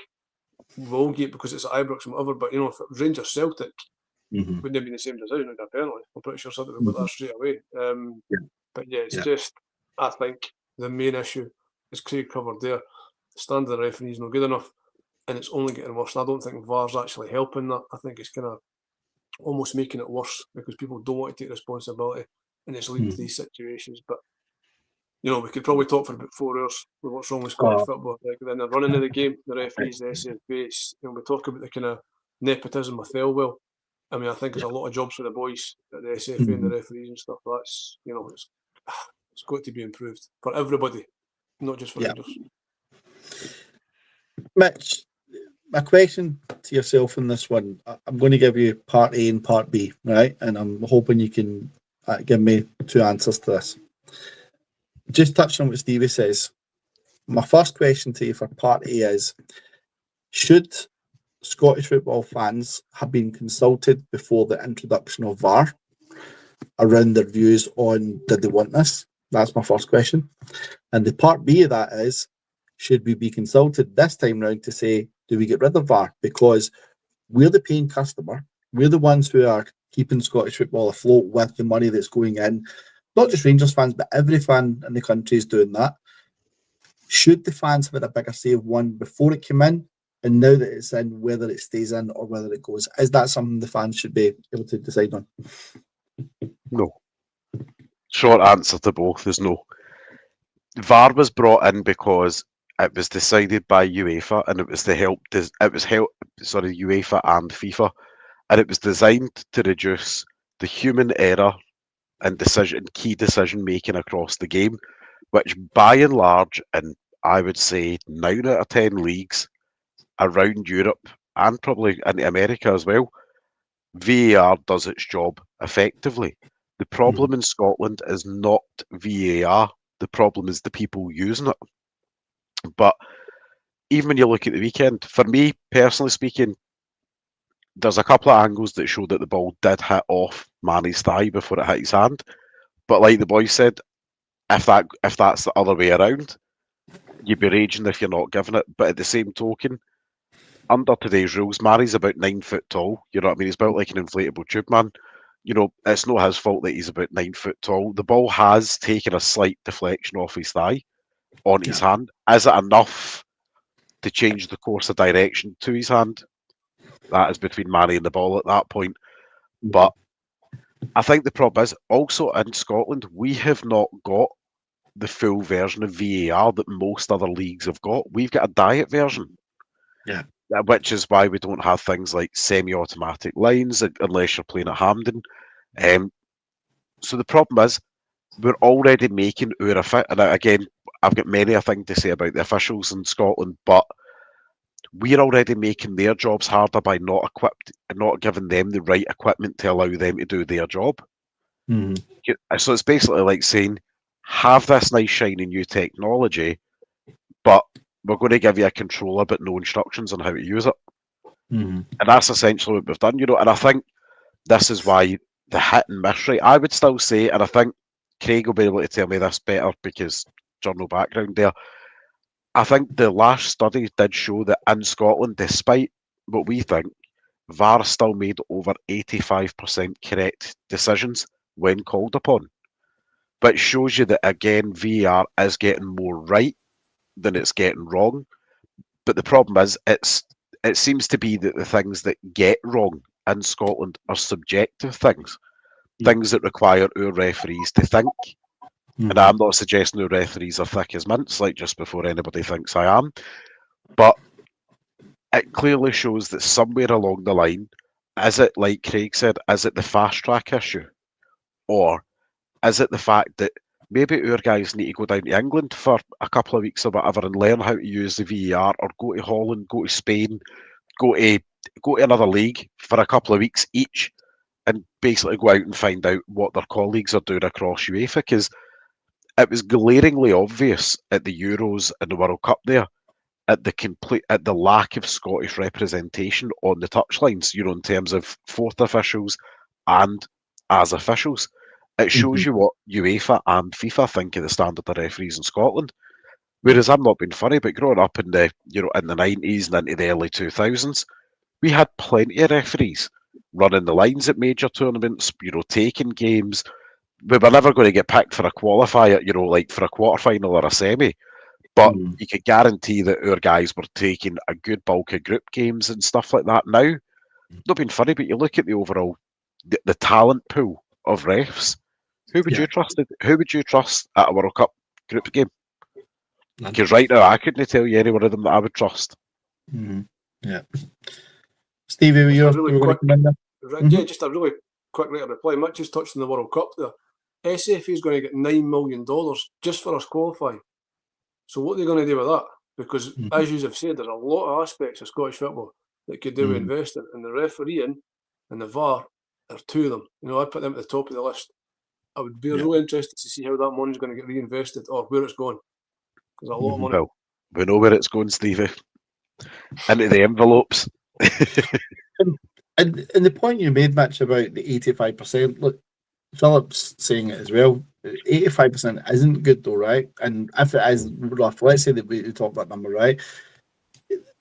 Volgate because it's at Ibrox and whatever? But if it was Rangers Celtic, wouldn't have been the same decision like a penalty. I'm pretty sure something about that straight away. But yeah, it's just, I think the main issue is Craig covered there. The standard of the referee is not good enough, and it's only getting worse. And I don't think VAR's actually helping that. I think it's kind of almost making it worse because people don't want to take responsibility. And it's leading to these situations. But, we could probably talk for about 4 hours with what's wrong with Scottish football. Then they're running of the game, the referees, the SFA. We talk about the kind of nepotism with Thelwell. I mean, I think there's a lot of jobs for the boys at the SFA and the referees and stuff. That's, it's got to be improved for everybody, not just for Rangers. Mitch, my question to yourself in this one, I'm going to give you part A and part B, right? And I'm hoping you can give me two answers to this. Just touching on what Stevie says, my first question to you for part A is, should Scottish football fans have been consulted before the introduction of VAR around their views on did they want this? That's my first question. And the part B of that is, should we be consulted this time round to say, do we get rid of VAR? Because we're the paying customer. We're the ones who are keeping Scottish football afloat with the money that's going in. Not just Rangers fans, but every fan in the country is doing that. Should the fans have had a bigger say of one before it came in, and now that it's in, whether it stays in or whether it goes? Is that something the fans should be able to decide on? No. Short answer to both is no. VAR was brought in because it was decided by UEFA, and it was UEFA and FIFA, and it was designed to reduce the human error and key decision making across the game, which by and large, and I would say 9 out of 10 leagues around Europe and probably in America as well, VAR does its job effectively. The problem in Scotland is not VAR. The problem is the people using it. But even when you look at the weekend, for me, personally speaking, there's a couple of angles that show that the ball did hit off Manny's thigh before it hit his hand. But like the boys said, if that's the other way around, you'd be raging if you're not giving it. But at the same token, under today's rules, Manny's about 9 foot tall. You know what I mean? He's built like an inflatable tube man. You know, it's not his fault that he's about 9 foot tall. The ball has taken a slight deflection off his thigh on his hand. Is it enough to change the course of direction to his hand? That is between Manny and the ball at that point. But I think the problem is also in Scotland, we have not got the full version of VAR that most other leagues have got. We've got a diet version. Yeah. Which is why we don't have things like semi-automatic lines unless you're playing at Hampden. So the problem is we're already making our and again, I've got many a thing to say about the officials in Scotland, but we're already making their jobs harder by not giving them the right equipment to allow them to do their job. So it's basically like saying, have this nice shiny new technology, but we're going to give you a controller but no instructions on how to use it. And that's essentially what we've done, you know. And I think this is why the hit and miss rate, I would still say, and I think Craig will be able to tell me this better because journal background there. I think the last study did show that in Scotland, despite what we think, VAR still made over 85% correct decisions when called upon. But it shows you that, again, VAR is getting more right than it's getting wrong. But the problem is, it seems to be that the things that get wrong in Scotland are subjective things, things that require our referees to think. And I'm not suggesting our referees are thick as mints, like just before anybody thinks I am. But it clearly shows that somewhere along the line, is it, like Craig said, is it the fast track issue? Or is it the fact that maybe our guys need to go down to England for a couple of weeks or whatever and learn how to use the VAR, or go to Holland, go to Spain, go to another league for a couple of weeks each, and basically go out and find out what their colleagues are doing across UEFA? Because it was glaringly obvious at the Euros and the World Cup there at the lack of Scottish representation on the touchlines, you know, in terms of fourth officials and as officials. It shows you what UEFA and FIFA think of the standard of referees in Scotland. Whereas I'm not being funny, but growing up in the 90s and into the early 2000s, we had plenty of referees running the lines at major tournaments, you know, taking games. We were never going to get picked for a qualifier, you know, like for a quarterfinal or a semi. But you could guarantee that our guys were taking a good bulk of group games and stuff like that. Now, not being funny, but you look at the overall, the talent pool of refs. Who would you trust? Who would you trust at a World Cup group game? Because right now, I couldn't tell you any one of them that I would trust. Yeah. Stevie, you were Yeah, just a really quick rate of reply. Mitch just touched on the World Cup there. SFA is going to get $9 million just for us qualifying. So what are they going to do with that? Because as you have said, there's a lot of aspects of Scottish football that could do with investing, and the refereeing and the VAR are two of them. You know, I'd put them at the top of the list. I would be really interested to see how that money's going to get reinvested or where it's going. There's a lot of money. Well, we know where it's going, Stevie. Into the envelopes. And the point you made, Mitch, about the 85%, look, Philip's saying it as well. 85% isn't good though, right? And if it is rough, let's say that we talk that number, right?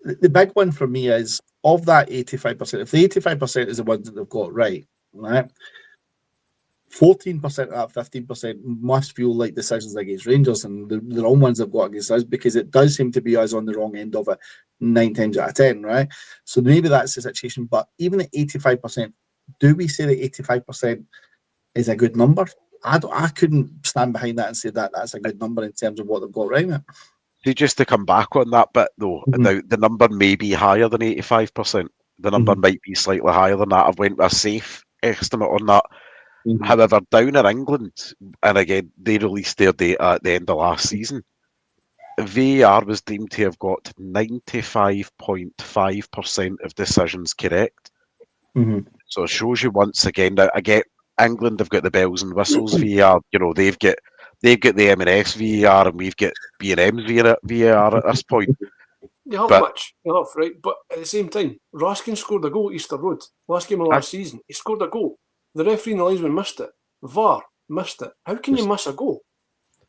The big one for me is, of that 85%, if the 85% is the ones that they've got right, 14% of that 15% must feel like decisions against Rangers, and the wrong ones they've got against us, because it does seem to be us on the wrong end of it 9 times out of 10, right? So maybe that's the situation. But even at 85%, do we say that 85% is a good number? I couldn't stand behind that and say that that's a good number in terms of what they've got right now. See, just to come back on that bit though, now the number may be higher than 85%. The number might be slightly higher than that. I've went with a safe estimate on that. However, down in England, and again, they released their data at the end of last season, VAR was deemed to have got 95.5% of decisions correct. So it shows you once again that I get England have got the bells and whistles VAR. You know, they've got the M&S VAR and we've got B&M's VAR at this point. You have much, you have, right? But at the same time, Raskin scored a goal at Easter Road. Last game of last season, he scored a goal. The referee and the linesman missed it. VAR missed it. How can you miss a goal?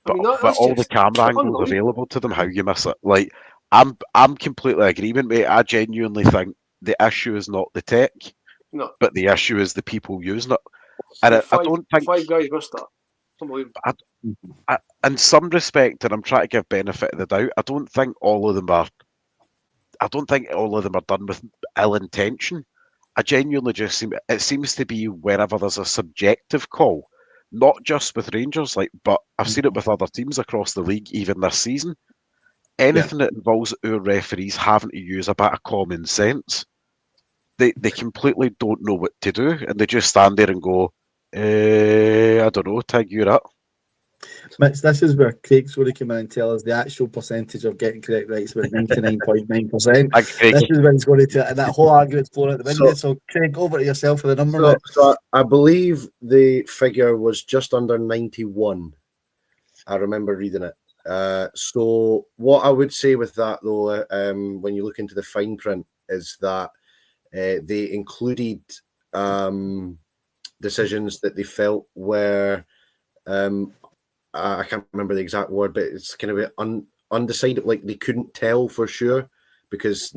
But all the camera angles available to them, how you miss it? Like, I'm completely agreement, mate. I genuinely think the issue is not the tech, but the issue is the people using it. And I don't think 5 guys missed that. Unbelievable. In some respect, and I'm trying to give benefit of the doubt, I don't think all of them are done with ill intention. I genuinely just seems to be wherever there's a subjective call, not just with Rangers, but I've seen it with other teams across the league, even this season. Anything that involves our referees having to use a bit of common sense, they completely don't know what to do, and they just stand there and go, I don't know, Tig, you're up. Mitch, this is where Craig's going to come in and tell us the actual percentage of getting correct right is about 99.9%. This is when he's going to tell, and that whole argument's blown out the window. So, Craig, over to yourself for the number. So I believe the figure was just under 91. I remember reading it. So what I would say with that, though, when you look into the fine print, is that they included decisions that they felt were I can't remember the exact word, but it's kind of undecided. Like they couldn't tell for sure because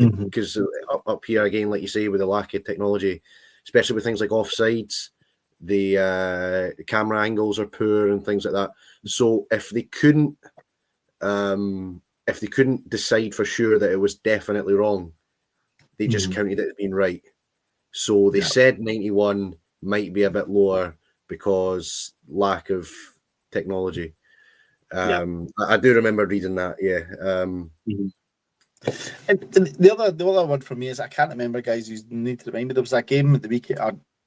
up here again, like you say, with the lack of technology, especially with things like offsides, the camera angles are poor and things like that. So if they couldn't decide for sure that it was definitely wrong, they just counted it as being right. So they said 91 might be a bit lower because lack of technology. I do remember reading that. And the other one for me is I can't remember, guys. You need to remind me. There was a game at the weekend,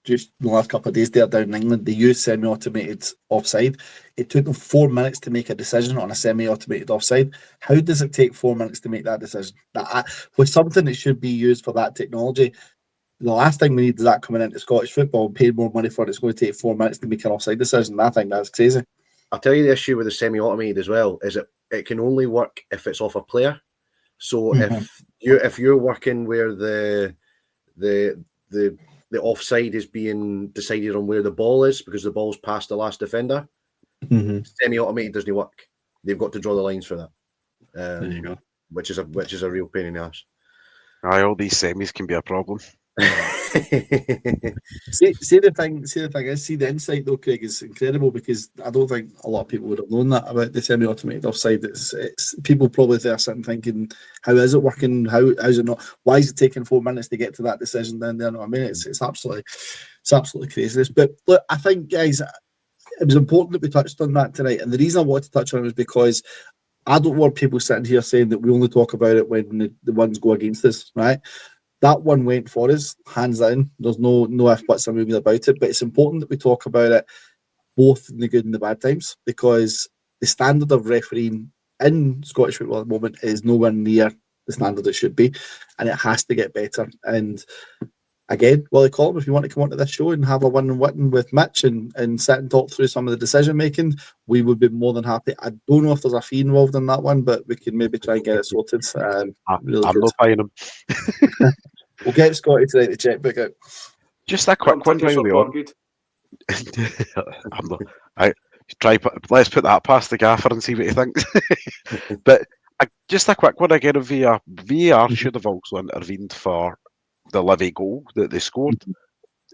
just the last couple of days there down in England. They used semi-automated offside. It took them 4 minutes to make a decision on a semi-automated offside. How does it take 4 minutes to make that decision? With something that should be used for that technology, the last thing we need is that coming into Scottish football and paying more money for it. It's going to take 4 minutes to make an offside decision. I think that's crazy. I'll tell you the issue with the semi-automated as well is it can only work if it's off a player. So if you're working where the offside is being decided on where the ball is because the ball's past the last defender, semi-automated doesn't work. They've got to draw the lines for that. There you go. Which is a real pain in the ass. All these semis can be a problem. See the thing is, the insight though, Craig, is incredible because I don't think a lot of people would have known that about the semi-automated offside. It's people probably there sitting thinking, how is it working? How is it not? Why is it taking 4 minutes to get to that decision down there? You know what I mean, it's absolutely crazy. But look, I think, guys, it was important that we touched on that tonight, and the reason I wanted to touch on it was because I don't want people sitting here saying that we only talk about it when the ones go against us, right? That one went for us, hands down. There's no if, buts, or moving about it. But it's important that we talk about it both in the good and the bad times because the standard of refereeing in Scottish football at the moment is nowhere near the standard it should be. And it has to get better. And again, Willie Collum, if you want to come onto this show and have a one-on-one with Mitch and sit and talk through some of the decision-making, we would be more than happy. I don't know if there's a fee involved in that one, but we can maybe try and get it sorted. Really I'm not buying them. We'll get Scotty to write the checkbook out. Just a quick one while we're on. Let's put that past the gaffer and see what he thinks. But just a quick one again of VAR. VAR should have also intervened for the Livy goal that they scored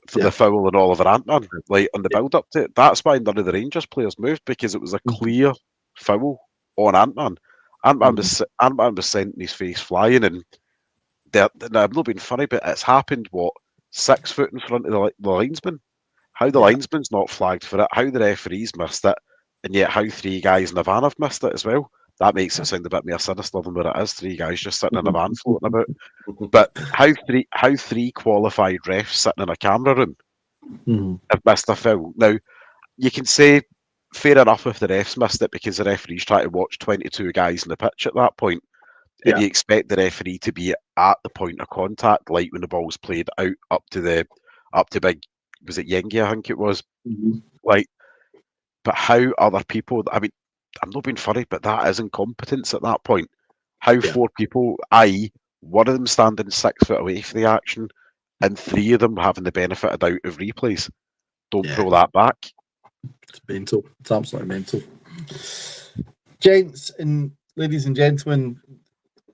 for the foul on Oliver Antman, like on the build-up to it. That's why none of the Rangers players moved because it was a clear foul on Antman. Antman was sent his face flying, and I'm not being funny, but it's happened 6 foot in front of the linesman, How the Yeah. linesman's not flagged for it, how the referees missed it, and yet how 3 guys in the van have missed it as well. That makes it sound a bit more sinister than what it is. 3 guys just sitting in a van floating about. But how three qualified refs sitting in a camera room Mhm. have missed a foul. Now, you can say fair enough if the refs missed it because the referee's trying to watch 22 guys in the pitch at that point. And Yeah. you expect the referee to be at the point of contact, like when the ball's played out up to big, was it Yengi, I think it was. Mhm. Like, but how other people, I mean, I'm not being funny, but that is incompetence at that point. How Yeah. 4 people, i.e., one of them standing 6 foot away from the action, and 3 of them having the benefit of doubt of replays, don't Yeah. pull that back. It's mental. It's absolutely mental. Gents and ladies and gentlemen,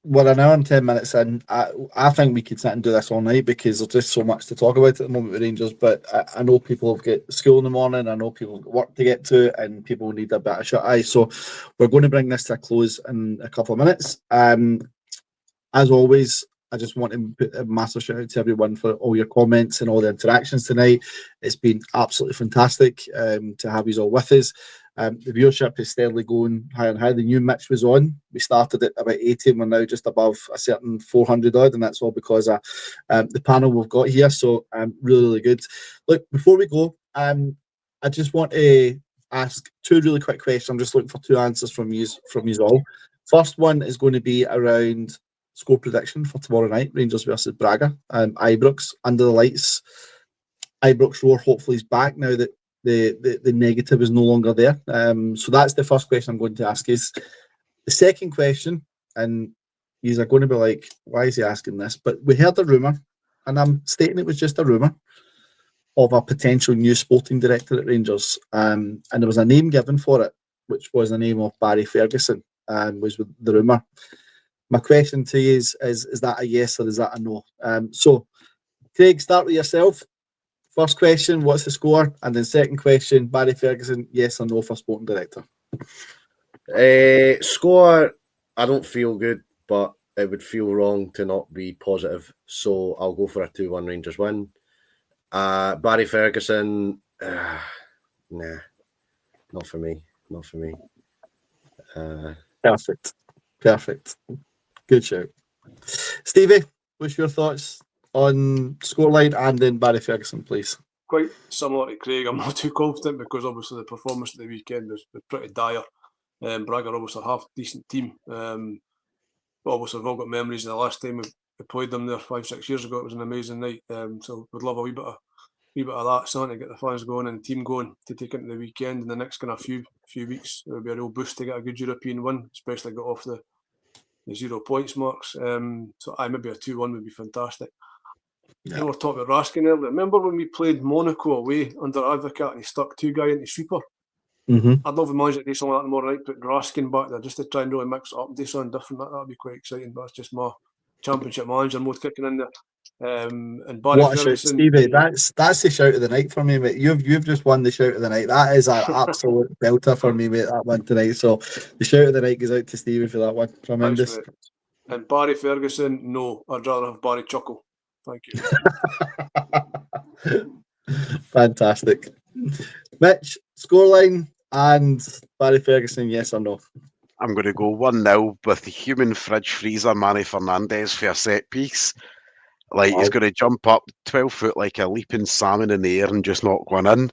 we're an hour and 10 minutes in. I think we could sit and do this all night because there's just so much to talk about at the moment with Rangers. But I know people have got school in the morning. I know people have got work to get to, and people need a bit of shut eye. So we're going to bring this to a close in a couple of minutes. As always, I just want to put a massive shout out to everyone for all your comments and all the interactions tonight. It's been absolutely fantastic to have you all with us. The viewership is steadily going higher and higher. The new Mitch was on. We started at about 80 and we're now just above a certain 400 odd, and that's all because of the panel we've got here. So really, really good. Look, before we go, I just want to ask 2 really quick questions. I'm just looking for 2 answers from you all. First one is going to be around score prediction for tomorrow night, Rangers versus Braga. Ibrox, under the lights. Ibrox Roar hopefully is back now that the negative is no longer there. So that's the first question I'm going to ask. Is the second question, and these are going to be like, why is he asking this? But we heard a rumour, and I'm stating it was just a rumour, of a potential new sporting director at Rangers. And there was a name given for it, which was the name of Barry Ferguson, was the rumour. My question to you is that a yes or is that a no? So, Craig, start with yourself. First question, what's the score? And then second question, Barry Ferguson, yes or no for sporting director? Score, I don't feel good, but it would feel wrong to not be positive. So I'll go for a 2-1 Rangers win. Barry Ferguson, nah, not for me. Not for me. Perfect. Good shout. Stevie, what's your thoughts on scoreline and then Barry Ferguson, please? Quite similar to Craig. I'm not too confident because obviously the performance of the weekend was pretty dire. Braga are obviously a half decent team. But obviously we've all got memories of the last time we played them there 5-6 years ago. It was an amazing night. So we'd love a wee bit of that, something to get the fans going and the team going to take into the weekend. In the next kind of few weeks, it would be a real boost to get a good European win, especially get off the 0 points marks. So maybe a 2-1 would be fantastic. Yeah. We were talking about Raskin earlier. Remember when we played Monaco away under Advocat and he stuck 2 guys into sweeper? Mm-hmm. I'd love to manage to do something like that tomorrow night, put Raskin back there just to try and really mix it up and do something different. That would be quite exciting. But it's just my championship manager mode kicking in there. And Barry What a shout, Ferguson, Stevie. That's the shout of the night for me, mate. You've just won the shout of the night. That is an absolute belter for me, mate, that one tonight. So the shout of the night goes out to Stevie for that one. Tremendous. Thanks, and Barry Ferguson, no. I'd rather have Barry Chuckle. Thank you. Fantastic. Mitch, scoreline and Barry Ferguson, yes or no? I'm going to go 1-0 with the human fridge freezer Manny Fernandez for a set piece. Like, he's going to jump up 12 foot like a leaping salmon in the air and just knock one in.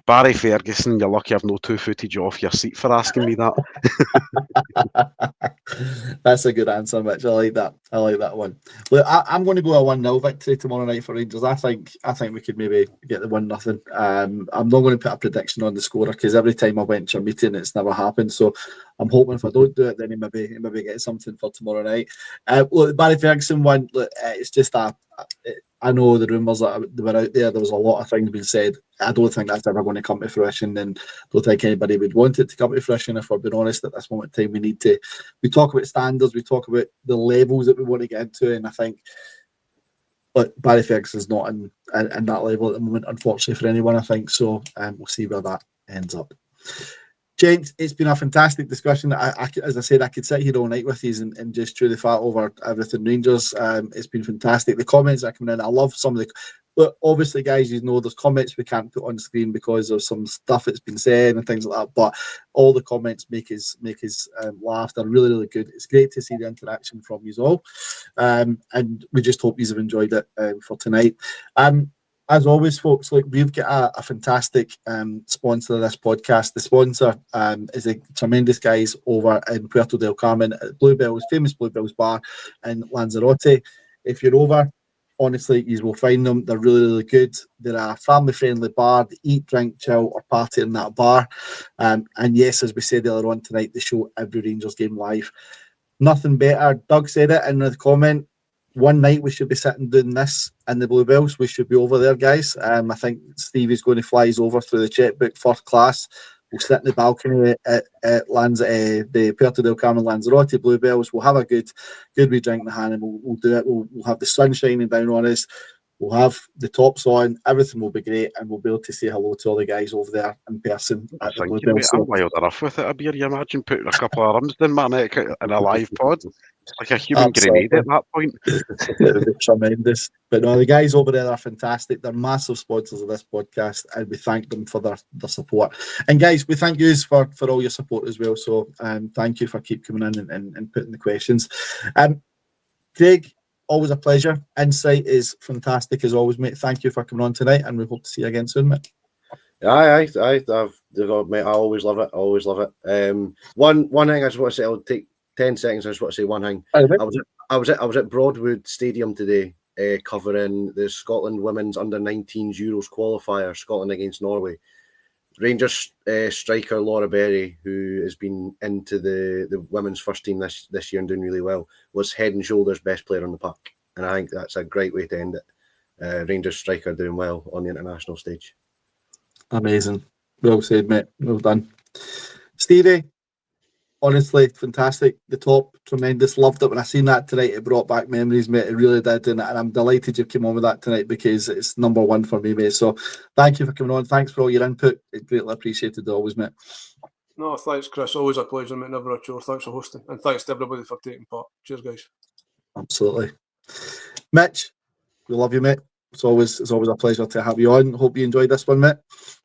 Barry Ferguson, you're lucky I've no 2 footage off your seat for asking me that. That's a good answer, Mitch. I like that one. Look, I'm going to go a 1-0 victory tomorrow night for Rangers. I think we could maybe get the 1-0. I'm not going to put a prediction on the scorer because every time I went to a meeting, it's never happened. So I'm hoping if I don't do it, then he maybe get something for tomorrow night. Look, Barry Ferguson one. Look, it's just I know the rumours that were out there. There was a lot of things being said. I don't think that's ever going to come to fruition, and don't think anybody would want it to come to fruition. If we're being honest, at this moment in time, we talk about standards, we talk about the levels that we want to get into, and I think, look, Barry Ferguson's not in that level at the moment, unfortunately for anyone. I think so. We'll see where that ends up. Gents, it's been a fantastic discussion. As I said, I could sit here all night with you and just chew the fat over everything Rangers. It's been fantastic. The comments that are coming in, I love some of look, obviously, guys, you know, there's comments we can't put on the screen because of some stuff that's been said and things like that. But all the comments make us laugh. They're really, really good. It's great to see the interaction from you all, and we just hope you have enjoyed it for tonight. As always, folks, look, we've got a fantastic sponsor of this podcast. The sponsor is the tremendous guys over in Puerto del Carmen at Bluebells, famous Bluebells bar in Lanzarote. If you're over, honestly, you will find them. They're really, really good. They're a family-friendly bar. They eat, drink, chill, or party in that bar. And yes, as we said earlier on tonight, they show every Rangers game live. Nothing better. Doug said it in the comment. One night we should be sitting doing this in the Bluebells. We should be over there, guys. I think Stevie's going to fly us over through the checkbook first class. We'll sit in the balcony at the Puerto del Carmen Lanzarote Bluebells. We'll have a good wee drink in the hand, and we'll do it. We'll have the sun shining down on us. We'll have the tops on. Everything will be great, and we'll be able to say hello to all the guys over there in person at the Bluebells. I'm wild enough with it. A beer, you imagine putting a couple of rums in my neck in a live pod. Like a human grenade at that point. It would be tremendous. But no, the guys over there are fantastic. They're massive sponsors of this podcast, and we thank them for their support. And guys, we thank you for all your support as well. So thank you for keep coming in and putting the questions. Craig, always a pleasure. Insight is fantastic as always, mate. Thank you for coming on tonight, and we hope to see you again soon, mate. Aye, mate. I always love it. One thing I just want to say, I'll take 10 seconds. I just want to say one thing. Aye, I was at Broadwood Stadium today, covering the Scotland women's under-19s Euros qualifier, Scotland against Norway. Rangers striker Laura Berry, who has been into the women's first team this year and doing really well, was head and shoulders best player on the park, and I think that's a great way to end it. Rangers striker doing well on the international stage. Amazing. Well said, mate. Well done. Stevie, honestly, fantastic. The top, tremendous. Loved it when I seen that tonight. It brought back memories, mate. It really did. And I'm delighted you came on with that tonight because it's number one for me, mate. So thank you for coming on. Thanks for all your input. It's greatly appreciated always, mate. No, thanks, Chris. Always a pleasure, mate. Never a chore. Thanks for hosting. And thanks to everybody for taking part. Cheers, guys. Absolutely. Mitch, we love you, mate. It's always a pleasure to have you on. Hope you enjoyed this one, mate.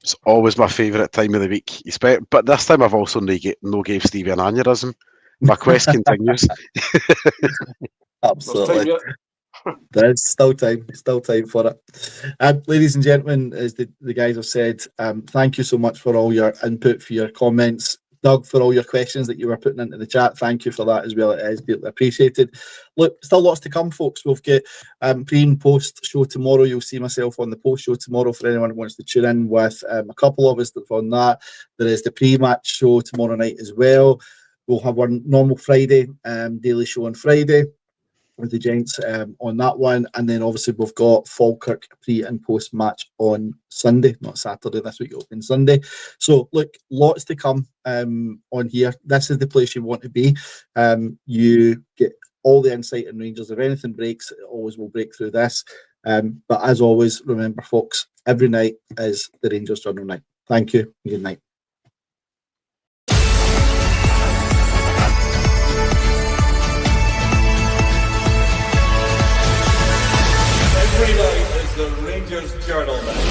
It's always my favourite time of the week. But this time I've also no gave Stevie an aneurysm. My quest continues. Absolutely. There's still time for it. Ladies and gentlemen, as the guys have said, thank you so much for all your input, for your comments. Doug, for all your questions that you were putting into the chat. Thank you for that as well. It is greatly appreciated. Look, still lots to come, folks. We've got pre and post show tomorrow. You'll see myself on the post show tomorrow for anyone who wants to tune in with a couple of us on that. There is the pre-match show tomorrow night as well. We'll have our normal Friday daily show on Friday with the gents on that one, and then obviously we've got Falkirk pre and post match on Sunday, not Saturday this week, open Sunday. So look, lots to come on here. This is the place you want to be. You get all the insight in Rangers. If anything breaks, it always will break through this. But as always, remember, folks, every night is the Rangers Journal night. Thank you. Good night. Every night is the Rangers Journal night.